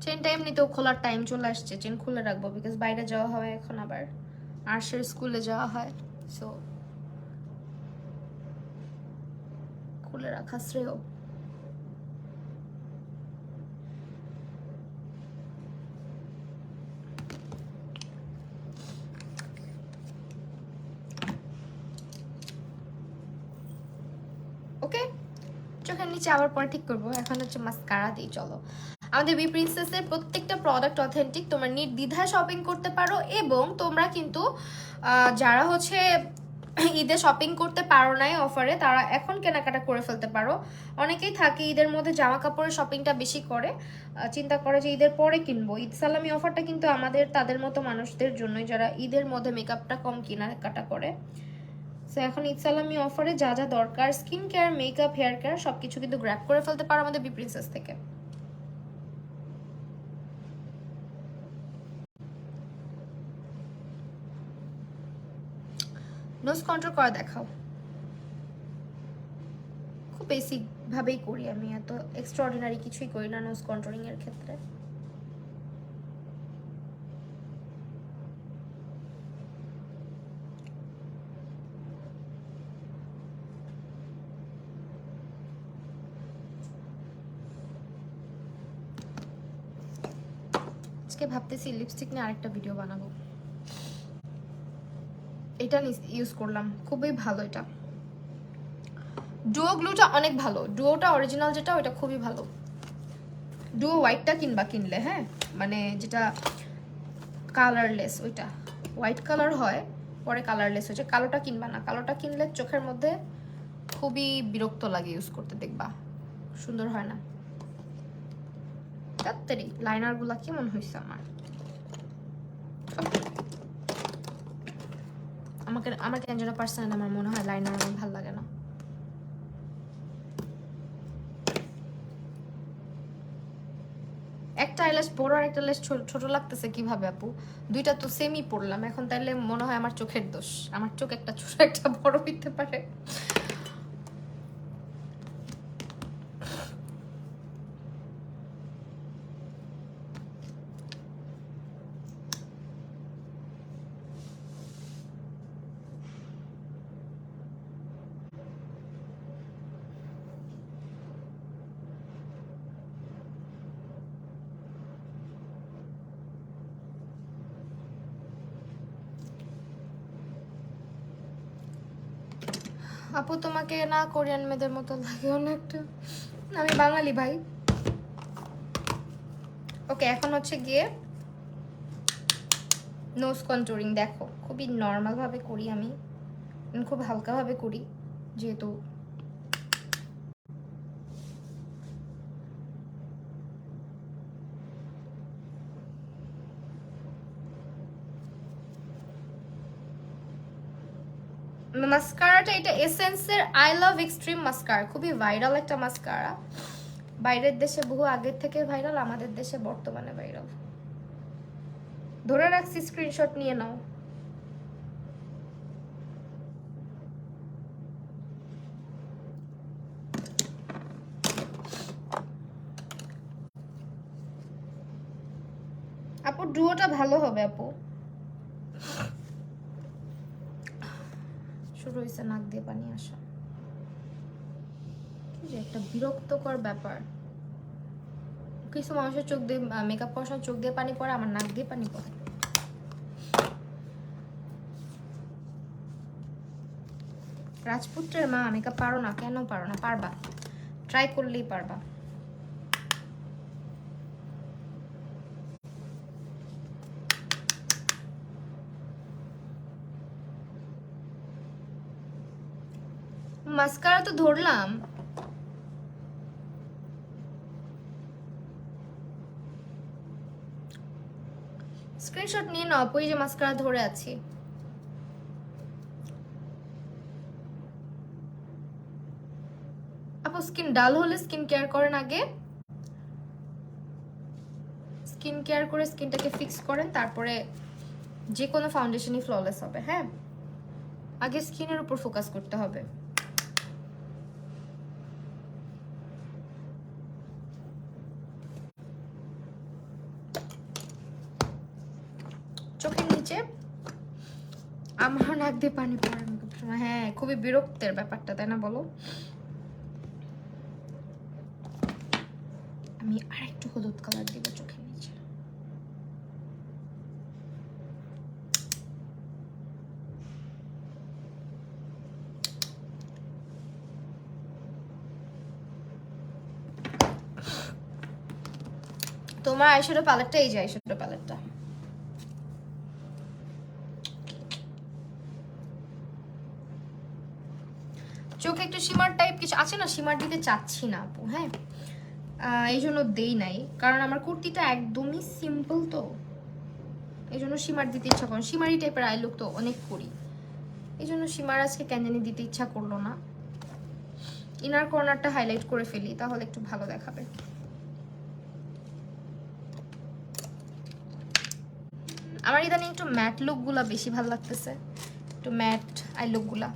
চেনটা এমনিতেও খোলার টাইম চলে আসছে, চেন খুলে রাখবো, বিকজ বাইরে যাওয়া হয় এখন, আবার আর্শের স্কুলে যাওয়া হয়। সো খুলে রাখা শ্রেয়। ওকে, চোখের নিচে আবার পরে ঠিক করবো। এখন হচ্ছে মাস্কারা দিই। চলো, আমাদের বি প্রিন্সেসের প্রত্যেকটা প্রোডাক্ট অথেন্টিক, তোমরা নির্দ্বিধায় শপিং করতে পারো। এবং তোমরা কিন্তু যারা হচ্ছে ঈদে শপিং করতে পারো নাই অফারে, তারা এখন কেনাকাটা করে ফেলতে পারো। অনেকেই থাকে ঈদের মধ্যে জামা কাপড়ের শপিংটা বেশি করে, চিন্তা করে যে ঈদের পরে কিনবো। ঈদ সালামি অফারটা কিন্তু আমাদের তাদের মতো মানুষদের জন্যই, যারা ঈদের মধ্যে মেকআপটা কম কেনাকাটা করে। সো এখন ঈদ সালামি অফারে যা যা দরকার skin care, makeup, hair care সবকিছু কিন্তু গ্র্যাব করে ফেলতে পারো আমাদের বি প্রিন্সেস থেকে। নোজ কন্ট্রোল করা দেখাও। খুব বেসিক ভাবেই করি আমি, এত এক্সট্রাঅর্ডিনারি কিছুই করি না নোজ কন্ট্রোলিং এর ক্ষেত্রে। আজকে ভাবতেছি লিপস্টিক নিয়ে আরেকটা ভিডিও বানাবো। এটা ইউজ করলাম, খুবই ভালো। এটা ডুও গ্লুটা অনেক ভালো, ডুওটা অরিজিনাল যেটা ওটা খুবই ভালো। ডুও হোয়াইটটা কিনবা কিনলে, হ্যাঁ, মানে যেটা কালারলেস, ওইটা হোয়াইট কালার হয় পরে কালারলেস হয়েছে। কালোটা কিনবা না, কালোটা কিনলে চোখের মধ্যে খুবই বিরক্ত লাগে ইউজ করতে, দেখবা সুন্দর হয় না। তাড়াতাড়ি লাইনার গুলা কেমন হয়েছে আমার? আমার কেন যেন পার্সোনালি আমার মনে হয় লাইনার আমার ভালো লাগে না। একটা আইল্যাশ বড় আর একটা আইল্যাশ ছোট লাগতেছে কিভাবে আপু? দুইটা তো সেমই পড়লাম এখন, তাইলে মনে হয় আমার চোখের দোষ। আমার চোখ একটা ছোট একটা বড় হইতে পারে। আপু তোমাকে না কোরিয়ান মেয়েদের মতো লাগে অনেকটা। আমি বাঙালি ভাই। ওকে, এখন হচ্ছে গিয়ে নোজ কন্ট্রোলিং। দেখো খুবই নর্মাল ভাবে করি আমি, খুব হালকা ভাবে করি, যেহেতু মাস্কারাটা এটা এসেন্সের আই লাভ এক্সট্রিম মাস্কারা, খুবই ভাইরাল একটা মাস্কারা। বাইরের দেশে বহু আগের থেকে ভাইরাল, আমাদের দেশে বর্তমানে ভাইরাল। ধরে রাখছি, স্ক্রিনশট নিয়ে নাও। ডুয়োটা ভালো হবে আপু। শুরু হয়েছে নাক দিয়ে পানি আসা, কি যে একটা বিরক্তকর ব্যাপার। কিছু মানুষের চোখ দিয়ে মেকআপ করার সময় চোখ দিয়ে পানি পড়ে, আমার নাক দিয়ে পানি পড়ে। রাজপুত্রের মা, মেকআপ পারো না? কেন পারো না? পারবা, ট্রাই করলেই পারবা। মাস্কারা তো ধরলাম। স্ক্রিনশট নিয়ে নাও আপু, এই যে মাস্কারা ধরে আছি। আপু স্কিন ডাল হলে স্কিন কেয়ার করেন আগে, স্কিন কেয়ার করে স্কিনটাকে ফিক্স করেন, তারপরে যে কোনো ফাউন্ডেশনই ফ্ললেস হবে। হ্যাঁ, আগে স্কিনের উপর ফোকাস করতে হবে। চোখের নিচে আমার নাক দিয়ে পানি পড়ে। হ্যাঁ, খুবই বিরক্তের ব্যাপারটা, তাই না বলো? আমি আরেকটু হলুদ কালার দিব চোখের নিচে। তোমার আইশ্যাডো প্যালেটটা, এই যে আইশ্যাডো প্যালেটটা। চোখে একটু শিমার টাইপ কিছু আছে না, শিমার দিতে চাচ্ছি না আপু। হ্যাঁ, এই জন্য দেই নাই, কারণ আমার কুর্তিটা একদমই সিম্পল, তো এই জন্য শিমার দিতে ইচ্ছা করে। শিমারি টাইপের আই লুক তো অনেক করি, এই জন্য শিমার আজকে কেন জানি দিতে ইচ্ছা করলো না। ইনার কর্নারটা হাইলাইট করে ফেলি, তাহলে একটু ভালো দেখাবে। আমার ইদানিং একটু ম্যাট লুকগুলা বেশি ভালো লাগতেছে, একটু ম্যাট আই লুকগুলা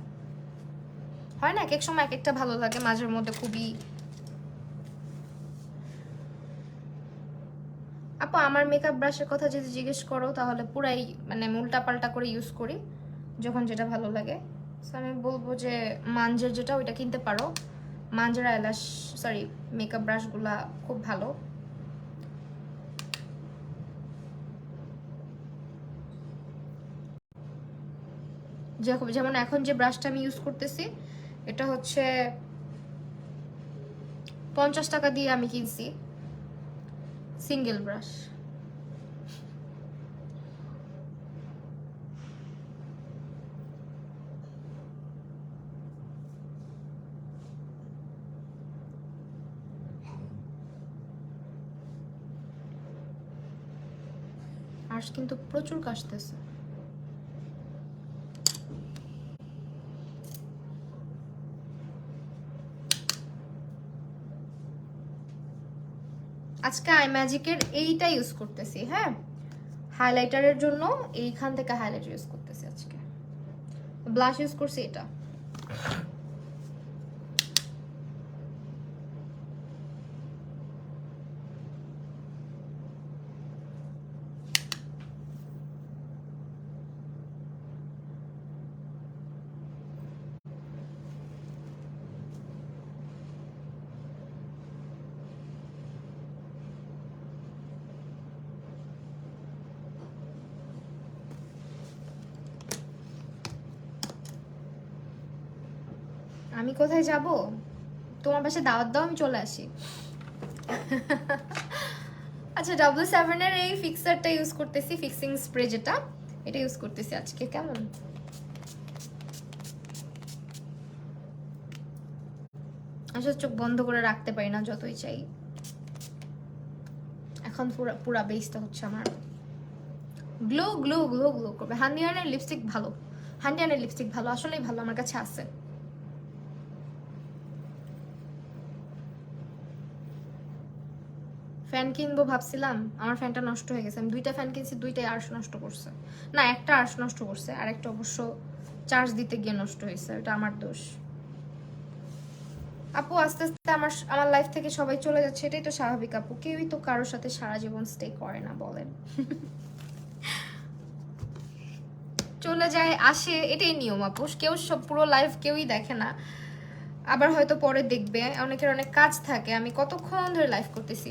হয় না, এক এক সময় এক একটা ভালো লাগে, মাঝের মধ্যে খুবই। আপু আমার মেকআপ ব্রাশের কথা যদি জিজ্ঞেস করো, তাহলে পুরাই মানে উল্টা পাল্টা করে ইউজ করি যখন যেটা ভালো লাগে। সো আমি বলবো যে মাঞ্জের যেটা, ওইটা কিনতে পারো। মাঞ্জের আইল্যাশ সরি মেকআপ ব্রাশগুলা খুব ভালো। যেমন এখন যে ব্রাশটা আমি ইউজ করতেছি, এটা হচ্ছে 50 টাকা দিয়ে আমি কিনছি, সিঙ্গেল ব্রাশ। আর কিন্তু প্রচুর কাশতেছে। আজকে আই ম্যাজিকের এইটা ইউজ করতেছি। হ্যাঁ, হাইলাইটারের জন্য এইখান থেকে হাইলাইটার ইউজ করতেছি। আজকে ব্লাশ ইউজ করছি এটা। আমি কোথায় যাব? তোমার পাশে দাওয়াত দাও, আমি চলে আসি। আচ্ছা, W7 এর এই ফিক্সারটা ইউজ করতেছি, ফিক্সিং স্প্রে যেটা, এটা ইউজ করতেছি আজকে। কেমন? আসলে চোখ বন্ধ করে রাখতে পারি না যতই চাই। এখন পুরা বেসটা হচ্ছে আমার গ্লো গ্লো গ্লো গ্লো করবে। হান্ডিয়ানের লিপস্টিক ভালো, হান্ডিয়ানের লিপস্টিক ভালো, আসলেই ভালো, আমার কাছে আছে। ফ্যান কিনবো ভাবছিলাম, আমার ফ্যানটা নষ্ট হয়ে গেছে। আমি 2টা ফ্যান কিনছি, 2টাই আরশ নষ্ট করছে। না, একটা আরশ নষ্ট করছে, আর একটা অবশ্য চার্জ দিতে গিয়ে নষ্ট হয়েছে, এটা আমার দোষ। আপু আস্তে আস্তে আমার লাইফ থেকে সবাই চলে যাচ্ছে, এটাই তো স্বাভাবিক আপু। কেউই তো কারোর সাথে সারা জীবন স্টে করে না, বলেন। চলে যায় আসে, এটাই নিয়ম আপু। কেউ সব পুরো লাইফ কেউই দেখে না, আবার হয়তো পরে দেখবে। অনেকের অনেক কাজ থাকে, আমি কতক্ষণ ধরে লাইভ করতেছি,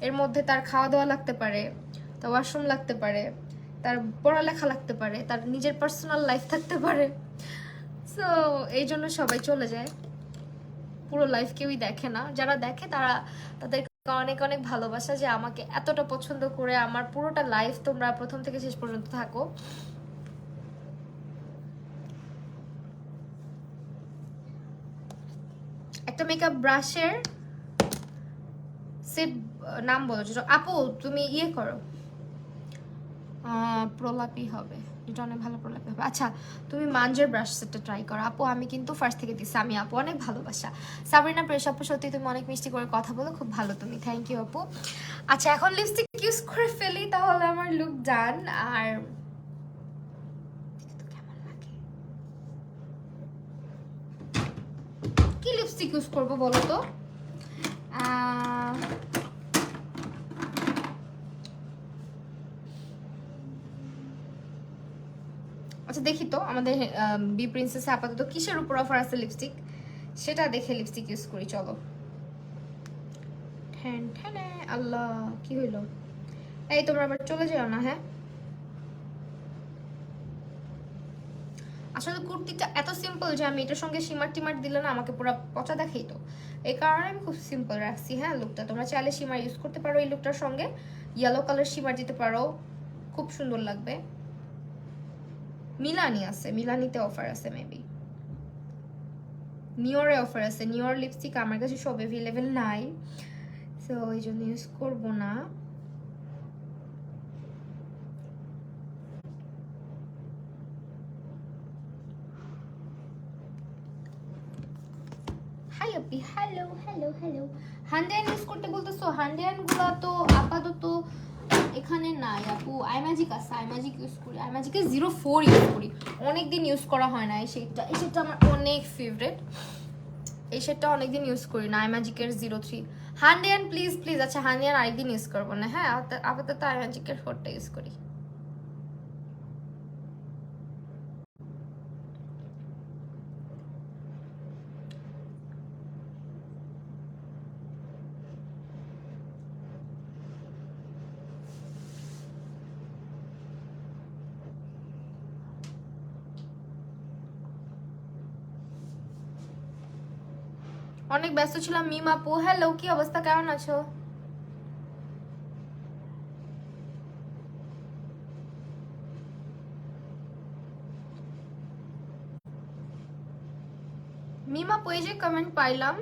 এর মধ্যে তার খাওয়া দাওয়া লাগতে পারে, তার ওয়াশরুম লাগতে পারে, তার পড়ালেখা লাগতে পারে, তার নিজের পার্সোনাল লাইফ থাকতে পারে। সো এই জন্য সবাই চলে যায়, পুরো লাইফ কেউই দেখে না। যারা দেখে তারা তাদের অনেক অনেক ভালোবাসা যে আমাকে এতটা পছন্দ করে আমার পুরোটা লাইফ তোমরা প্রথম থেকে শেষ পর্যন্ত থাকো। একটা মেকআপ ব্রাশের সেট নাম বলো আপু। তুমি ইয়ে করো, প্রলাপই হবে, এটা অনেক ভালো প্রলাপই হবে। আচ্ছা তুমি মাঞ্জের ব্রাশ সেটটা ট্রাই করো আপু, আমি কিন্তু ফার্স্ট থেকে দিচ্ছি। আমি আপু অনেক ভালোবাসা। সাবরিনা প্রেস আপু সত্যি তুমি অনেক মিষ্টি করে কথা বলো, খুব ভালো তুমি, থ্যাংক ইউ আপু। আচ্ছা এখন লিপস্টিক ইউজ করে ফেলি, তাহলে আমার লুক ডান। আর কেমন লাগে, কি লিপস্টিক ইউজ করবো বলো তো? আচ্ছা দেখি তো আমাদের বি প্রিন্সেসে আপাতত কিসের উপর অফার আছে লিপস্টিক, সেটা দেখে লিপস্টিক ইউজ করি। চলো। ঠ্যান ঠ্যানে, আল্লাহ কি হইলো? এই তোমরা আবার চলে যাও না। হ্যাঁ আসলে কুর্তিটা এত সিম্পল যে আমি এটার সঙ্গে শিমার টিমার দিলে না আমাকে পুরো পচা দেখাই তো, এই কারণে আমি খুব সিম্পল রাখছি। হ্যাঁ লুকটা তোমরা চাইলে শিমার ইউজ করতে পারো, এই লুকটার সঙ্গে ইয়েলো কালার শিমার দিতে পারো, খুব সুন্দর লাগবে। মিলানি আছে, মিলানিতে অফার আছে, মেবি নিওরে অফার আছে। নিওর লিপস্টিক আমার কাছে সব অ্যাভেলেবেল নাই, সো ওই জন্য ইউজ করবো না। হাই আপি, হ্যালো হ্যালো হ্যালো। হান্ডিয়ান ইউজ করতে বলতেছো? হান্ডিয়ান গুলা তো আপাতত এখানে নাই আপু। আইম্যাজিক আছে, আইম্যাজিক ইউজ করি, আইম্যাজিকের 04 ইউজ করি, অনেকদিন ইউজ করা হয় না। এই শেডটা, এই শেডটা আমার অনেক ফেভারিট, এই শেডটা অনেকদিন ইউজ করি না। আইম্যাজিকের 03 হান্ডিয়ান প্লিজ প্লিজ। আচ্ছা হান্ডিয়ান আরেকদিন ইউজ করবো না। হ্যাঁ আপাতত আইম্যাজিকের 4টা ইউজ করি। অনেক ব্যস্ত ছিলাম। মিম আপু হ্যালো, কি অবস্থা, কেমন আছো? মিম আপু এই যে কমেন্ট পাইলাম,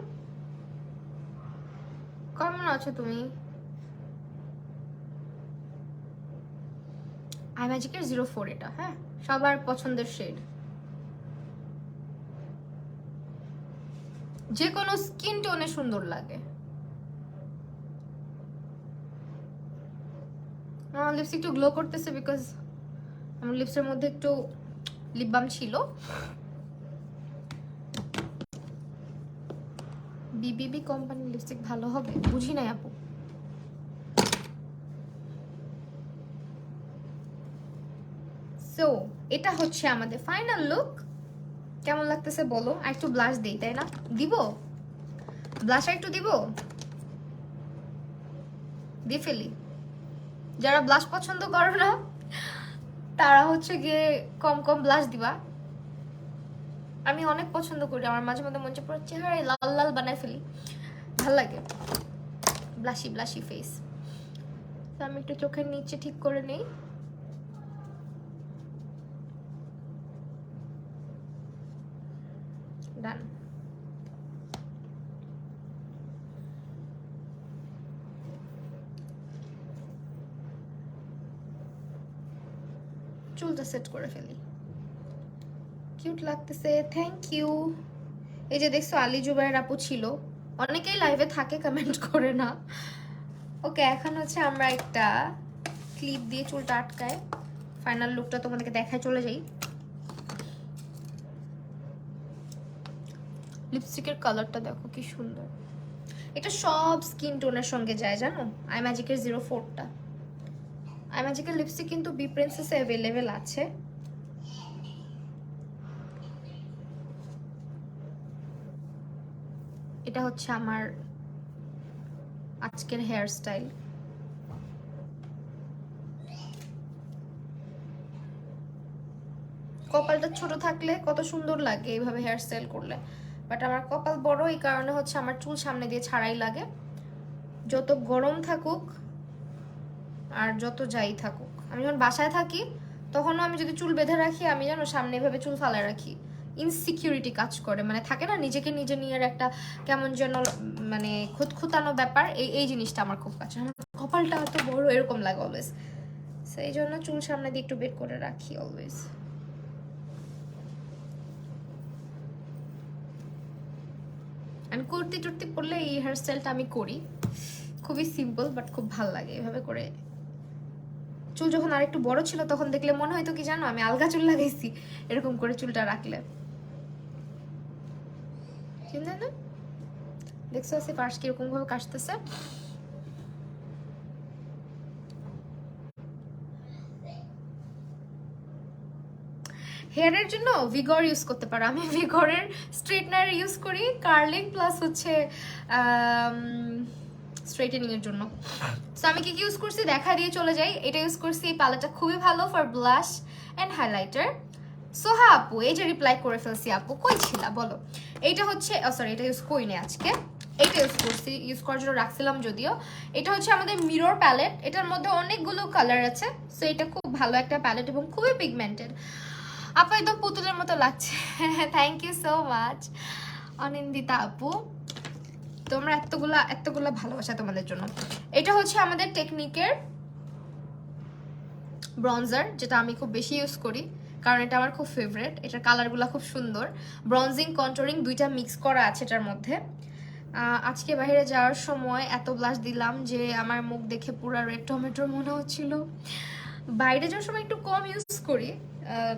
কেমন আছো তুমি? আইম্যাজিকের 04 এটা, হ্যাঁ সবার পছন্দের শেড, যে কোনো স্কিন টোনে সুন্দর লাগে। আমার লিপস একটু গ্লো করতেছে বিকজ আমার লিপসের মধ্যে একটু লিপ বাম ছিল। বিবিবি কোম্পানির লিপস্টিক ভালো হবে, বুঝি নাই আপু। সো এটা হচ্ছে আমাদের ফাইনাল লুক। কেমন লাগতেছে বলো? আর একটু ব্লাশ দিই, তাই না? দিব ব্লাশ, আর একটু দিব, দিয়ে ফেলি। যারা ব্লাশ পছন্দ করো না তারা হচ্ছে গিয়ে কম কম ব্লাশ দিবা। আমি অনেক পছন্দ করি, আমার মাঝে মধ্যে মনে পুরো চেহারায় লাল লাল বানায় ফেলি, ভাল লাগে ব্লাশি ব্লাশি ফেস। তো আমি একটু চোখের নিচে ঠিক করে নেই। ডান। চুলটা সেট করে ফেলি, কিউট লাগতেছে, থ্যাংক ইউ। এই যে দেখছো আলী জুবাইর আপু ছিল, অনেকেই লাইভে থাকে কমেন্ট করে না। ওকে এখন হচ্ছে আমরা একটা ক্লিপ দিয়ে চুলটা আটকায় ফাইনাল লুকটা তোমাদেরকে দেখায় চলে যাই। লিপস্টিকের কালারটা দেখো কি সুন্দর, এটা সব স্কিন টোনের সঙ্গে যায় জানো। আইম্যাজিকের 04টা, আইম্যাজিকের লিপস্টিক কিন্তু বি প্রিন্সেসে অ্যাভেলেবেল আছে। এটা হচ্ছে আমার আজকের হেয়ার স্টাইল। কপালটা ছোট থাকলে কত সুন্দর লাগে এইভাবে হেয়ার স্টাইল করলে, বাট আমার কপাল বড়, এই কারণে হচ্ছে আমার চুল সামনে দিয়ে ছাড়াই লাগে। যত গরম থাকুক আর যত যাই থাকুক, আমি যখন বাসায় থাকি তখনও আমি যদি চুল বেঁধে রাখি, আমি জানো সামনে এভাবে চুল ফালায় রাখি, ইনসিকিউরিটি কাজ করে, মানে থাকে না নিজেকে নিজে নিয়ে একটা কেমন যেন মানে খুঁতখুতানো ব্যাপার, এই জিনিসটা আমার খুব কাছে। আমার কপালটা এত বড় এরকম লাগে অলওয়েজ, সেই জন্য চুল সামনে দিয়ে একটু বের করে রাখি অলওয়েজ। আমি কুর্তি টুর্তি পরলে এই হেয়ারস্টাইলটা আমি করি, খুবই সিম্পল বাট খুব ভালো লাগে এভাবে করে। চুল যখন আর একটু বড় ছিল তখন দেখলে মনে হয়তো কি জানো আমি আলগা চুল লাগাইছি এরকম করে চুলটা রাখলে, চিন্তা না? দেখছো সে পার্স কিরকম ভাবে কাটতেছে। হেয়ারের জন্য ভিগর ইউজ করতে পারো, আমি ভিগরের স্ট্রেটনার ইউজ করি, কার্লিং প্লাস হচ্ছে স্ট্রেটেনিং এর জন্য। সো আমি কি ইউজ করছি দেখা দিয়ে চলে যাই। এটা ইউজ করছি, এই পালেটটা খুবই ভালো ফর ব্লাশ এন্ড হাইলাইটার। সোহা আপু, এই যে রিপ্লাই করে ফেলছি আপু, কই ছিলা বলো। এইটা হচ্ছে সরি, এটা ইউজ করিনি আজকে, এইটা ইউজ করছি, ইউজ করার জন্য রাখছিলাম যদিও। এটা হচ্ছে আমাদের মিরর প্যালেট, এটার মধ্যে অনেকগুলো কালার আছে। সো এটা খুব ভালো একটা প্যালেট এবং খুবই পিগমেন্টেড। আপু একদম পুতুলের মতো লাগছে, thank you so much Anindita আপু, তোমরা এতগুলা ভালোবাসা তোমাদের জন্য। এটা হচ্ছে আমাদের টেকনিকের ব্রঞ্জার, যেটা আমি খুব বেশি ইউজ করি কারণ এটা আমার খুব ফেভারিট। এটার কালারগুলো খুব সুন্দর, ব্রঞ্জিং কন্ট্রোলিং দুইটা মিক্স করা আছে এটার মধ্যে। আজকে বাইরে যাওয়ার সময় এত ব্লাশ দিলাম যে আমার মুখ দেখে পুরো রেড টমেটোর মনে হচ্ছিল। বাইরে যাওয়ার সময় একটু কম ইউজ করি,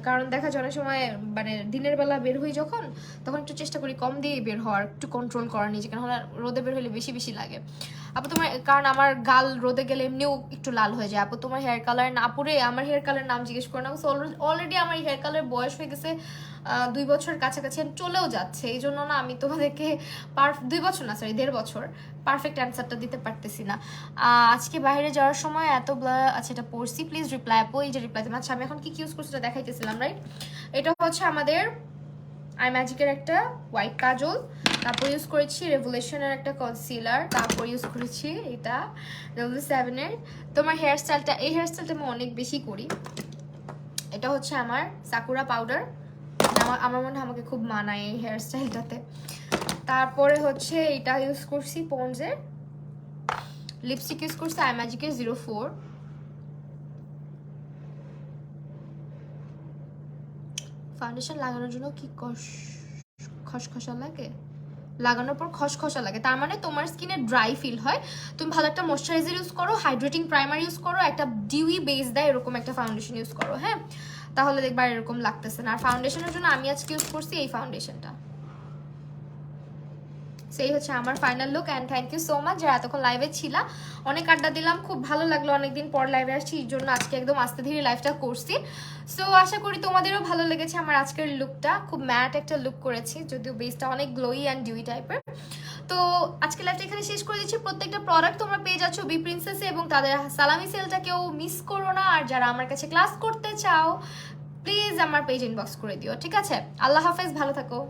কারণ দেখা যায় অনেক সময় মানে দিনের বেলা বের হই যখন, তখন একটু চেষ্টা করি কম দিয়ে বের হওয়ার, একটু কন্ট্রোল করার নিজেকে, নাহলে রোদে বের হলে বেশি বেশি লাগে। আপু তোমার, কারণ আমার গাল রোদে গেলে এমনিও একটু লাল হয়ে যায়। আপু তোমার হেয়ার কালার না পুরে, আমার হেয়ার কালার নাম জিজ্ঞেস করে না, অলরেডি আমার হেয়ার কালার বয়স হয়ে গেছে 2 বছর কাছাকাছি, চলেও যাচ্ছে। এই জন্য না আমি তোমাদেরকে 2 বছর না সরি 1.5 বছর পারফেক্ট অ্যান্সারটা দিতে পারতেছি না। আজকে বাইরে যাওয়ার সময় আচ্ছা এটা পড়ছি, প্লিজ রিপ্লাই আপু, এই যে রিপ্লাই। আচ্ছা আমি এখন কি ইউজ করছি এটা দেখাইতেছিলাম রাইট। এটা হচ্ছে আমাদের আই ম্যাজিকের একটা হোয়াইট কাজল, তারপর ইউজ করেছি রেভুলেশনের একটা কনসিলার, তারপর ইউজ করেছি এটা W7 এর। তোমার হেয়ার স্টাইলটা, এই হেয়ার স্টাইলটা আমি অনেক বেশি করি। এটা হচ্ছে আমার সাকুরা পাউডার, আমার মনে হয় আমাকে খুব মানায় এই হেয়ার স্টাইলটাতে। তারপরে হচ্ছে এটা ইউজ করছি পন্ডসের লিপস্টিক, ইউজ করছি আই ম্যাজিকের 04। ফাউন্ডেশন লাগানোর জন্য কি খসখসা লাগে, লাগানোর পর খসখসা লাগে, তার মানে তোমার স্কিনে ড্রাই ফিল হয়। তুমি ভালো একটা ময়শ্চারাইজার ইউজ করো, হাইড্রেটিং প্রাইমার ইউজ করো, একটা ডিউই বেস দেয় এরকম একটা ফাউন্ডেশন ইউজ করো, হ্যাঁ, তাহলে দেখবা এরকম লাগতেছে না। আর ফাউন্ডেশনের জন্য আমি আজকে ইউজ করছি এই ফাউন্ডেশনটা। সেই হচ্ছে আমার final look. And thank you so much যারা এতক্ষণ লাইভে ছিল, অনেক আড্ডা দিলাম, খুব ভালো লাগলো, অনেকদিন পর লাইভে আসছি, এই জন্য আজকে একদম আস্তে ধীরে লাইভটা করছি। সো আশা করি তোমাদেরও ভালো লেগেছে আমার আজকের লুকটা, খুব ম্যাট একটা লুক করেছি, যদিও বেসটা অনেক গ্লোই অ্যান্ড ডিউই টাইপের। তো আজকে লাইভটা এখানে শেষ করে দিচ্ছি। প্রত্যেকটা প্রোডাক্ট তোমরা পেয়ে যাচ্ছ বি প্রিন্সেসে, এবং তাদের সালামি সেলটা কেউ মিস করো না। আর যারা আমার কাছে ক্লাস করতে চাও প্লিজ আমার পেজ ইনবক্স করে দিও, ঠিক আছে? আল্লাহ হাফেজ, ভালো থাকো।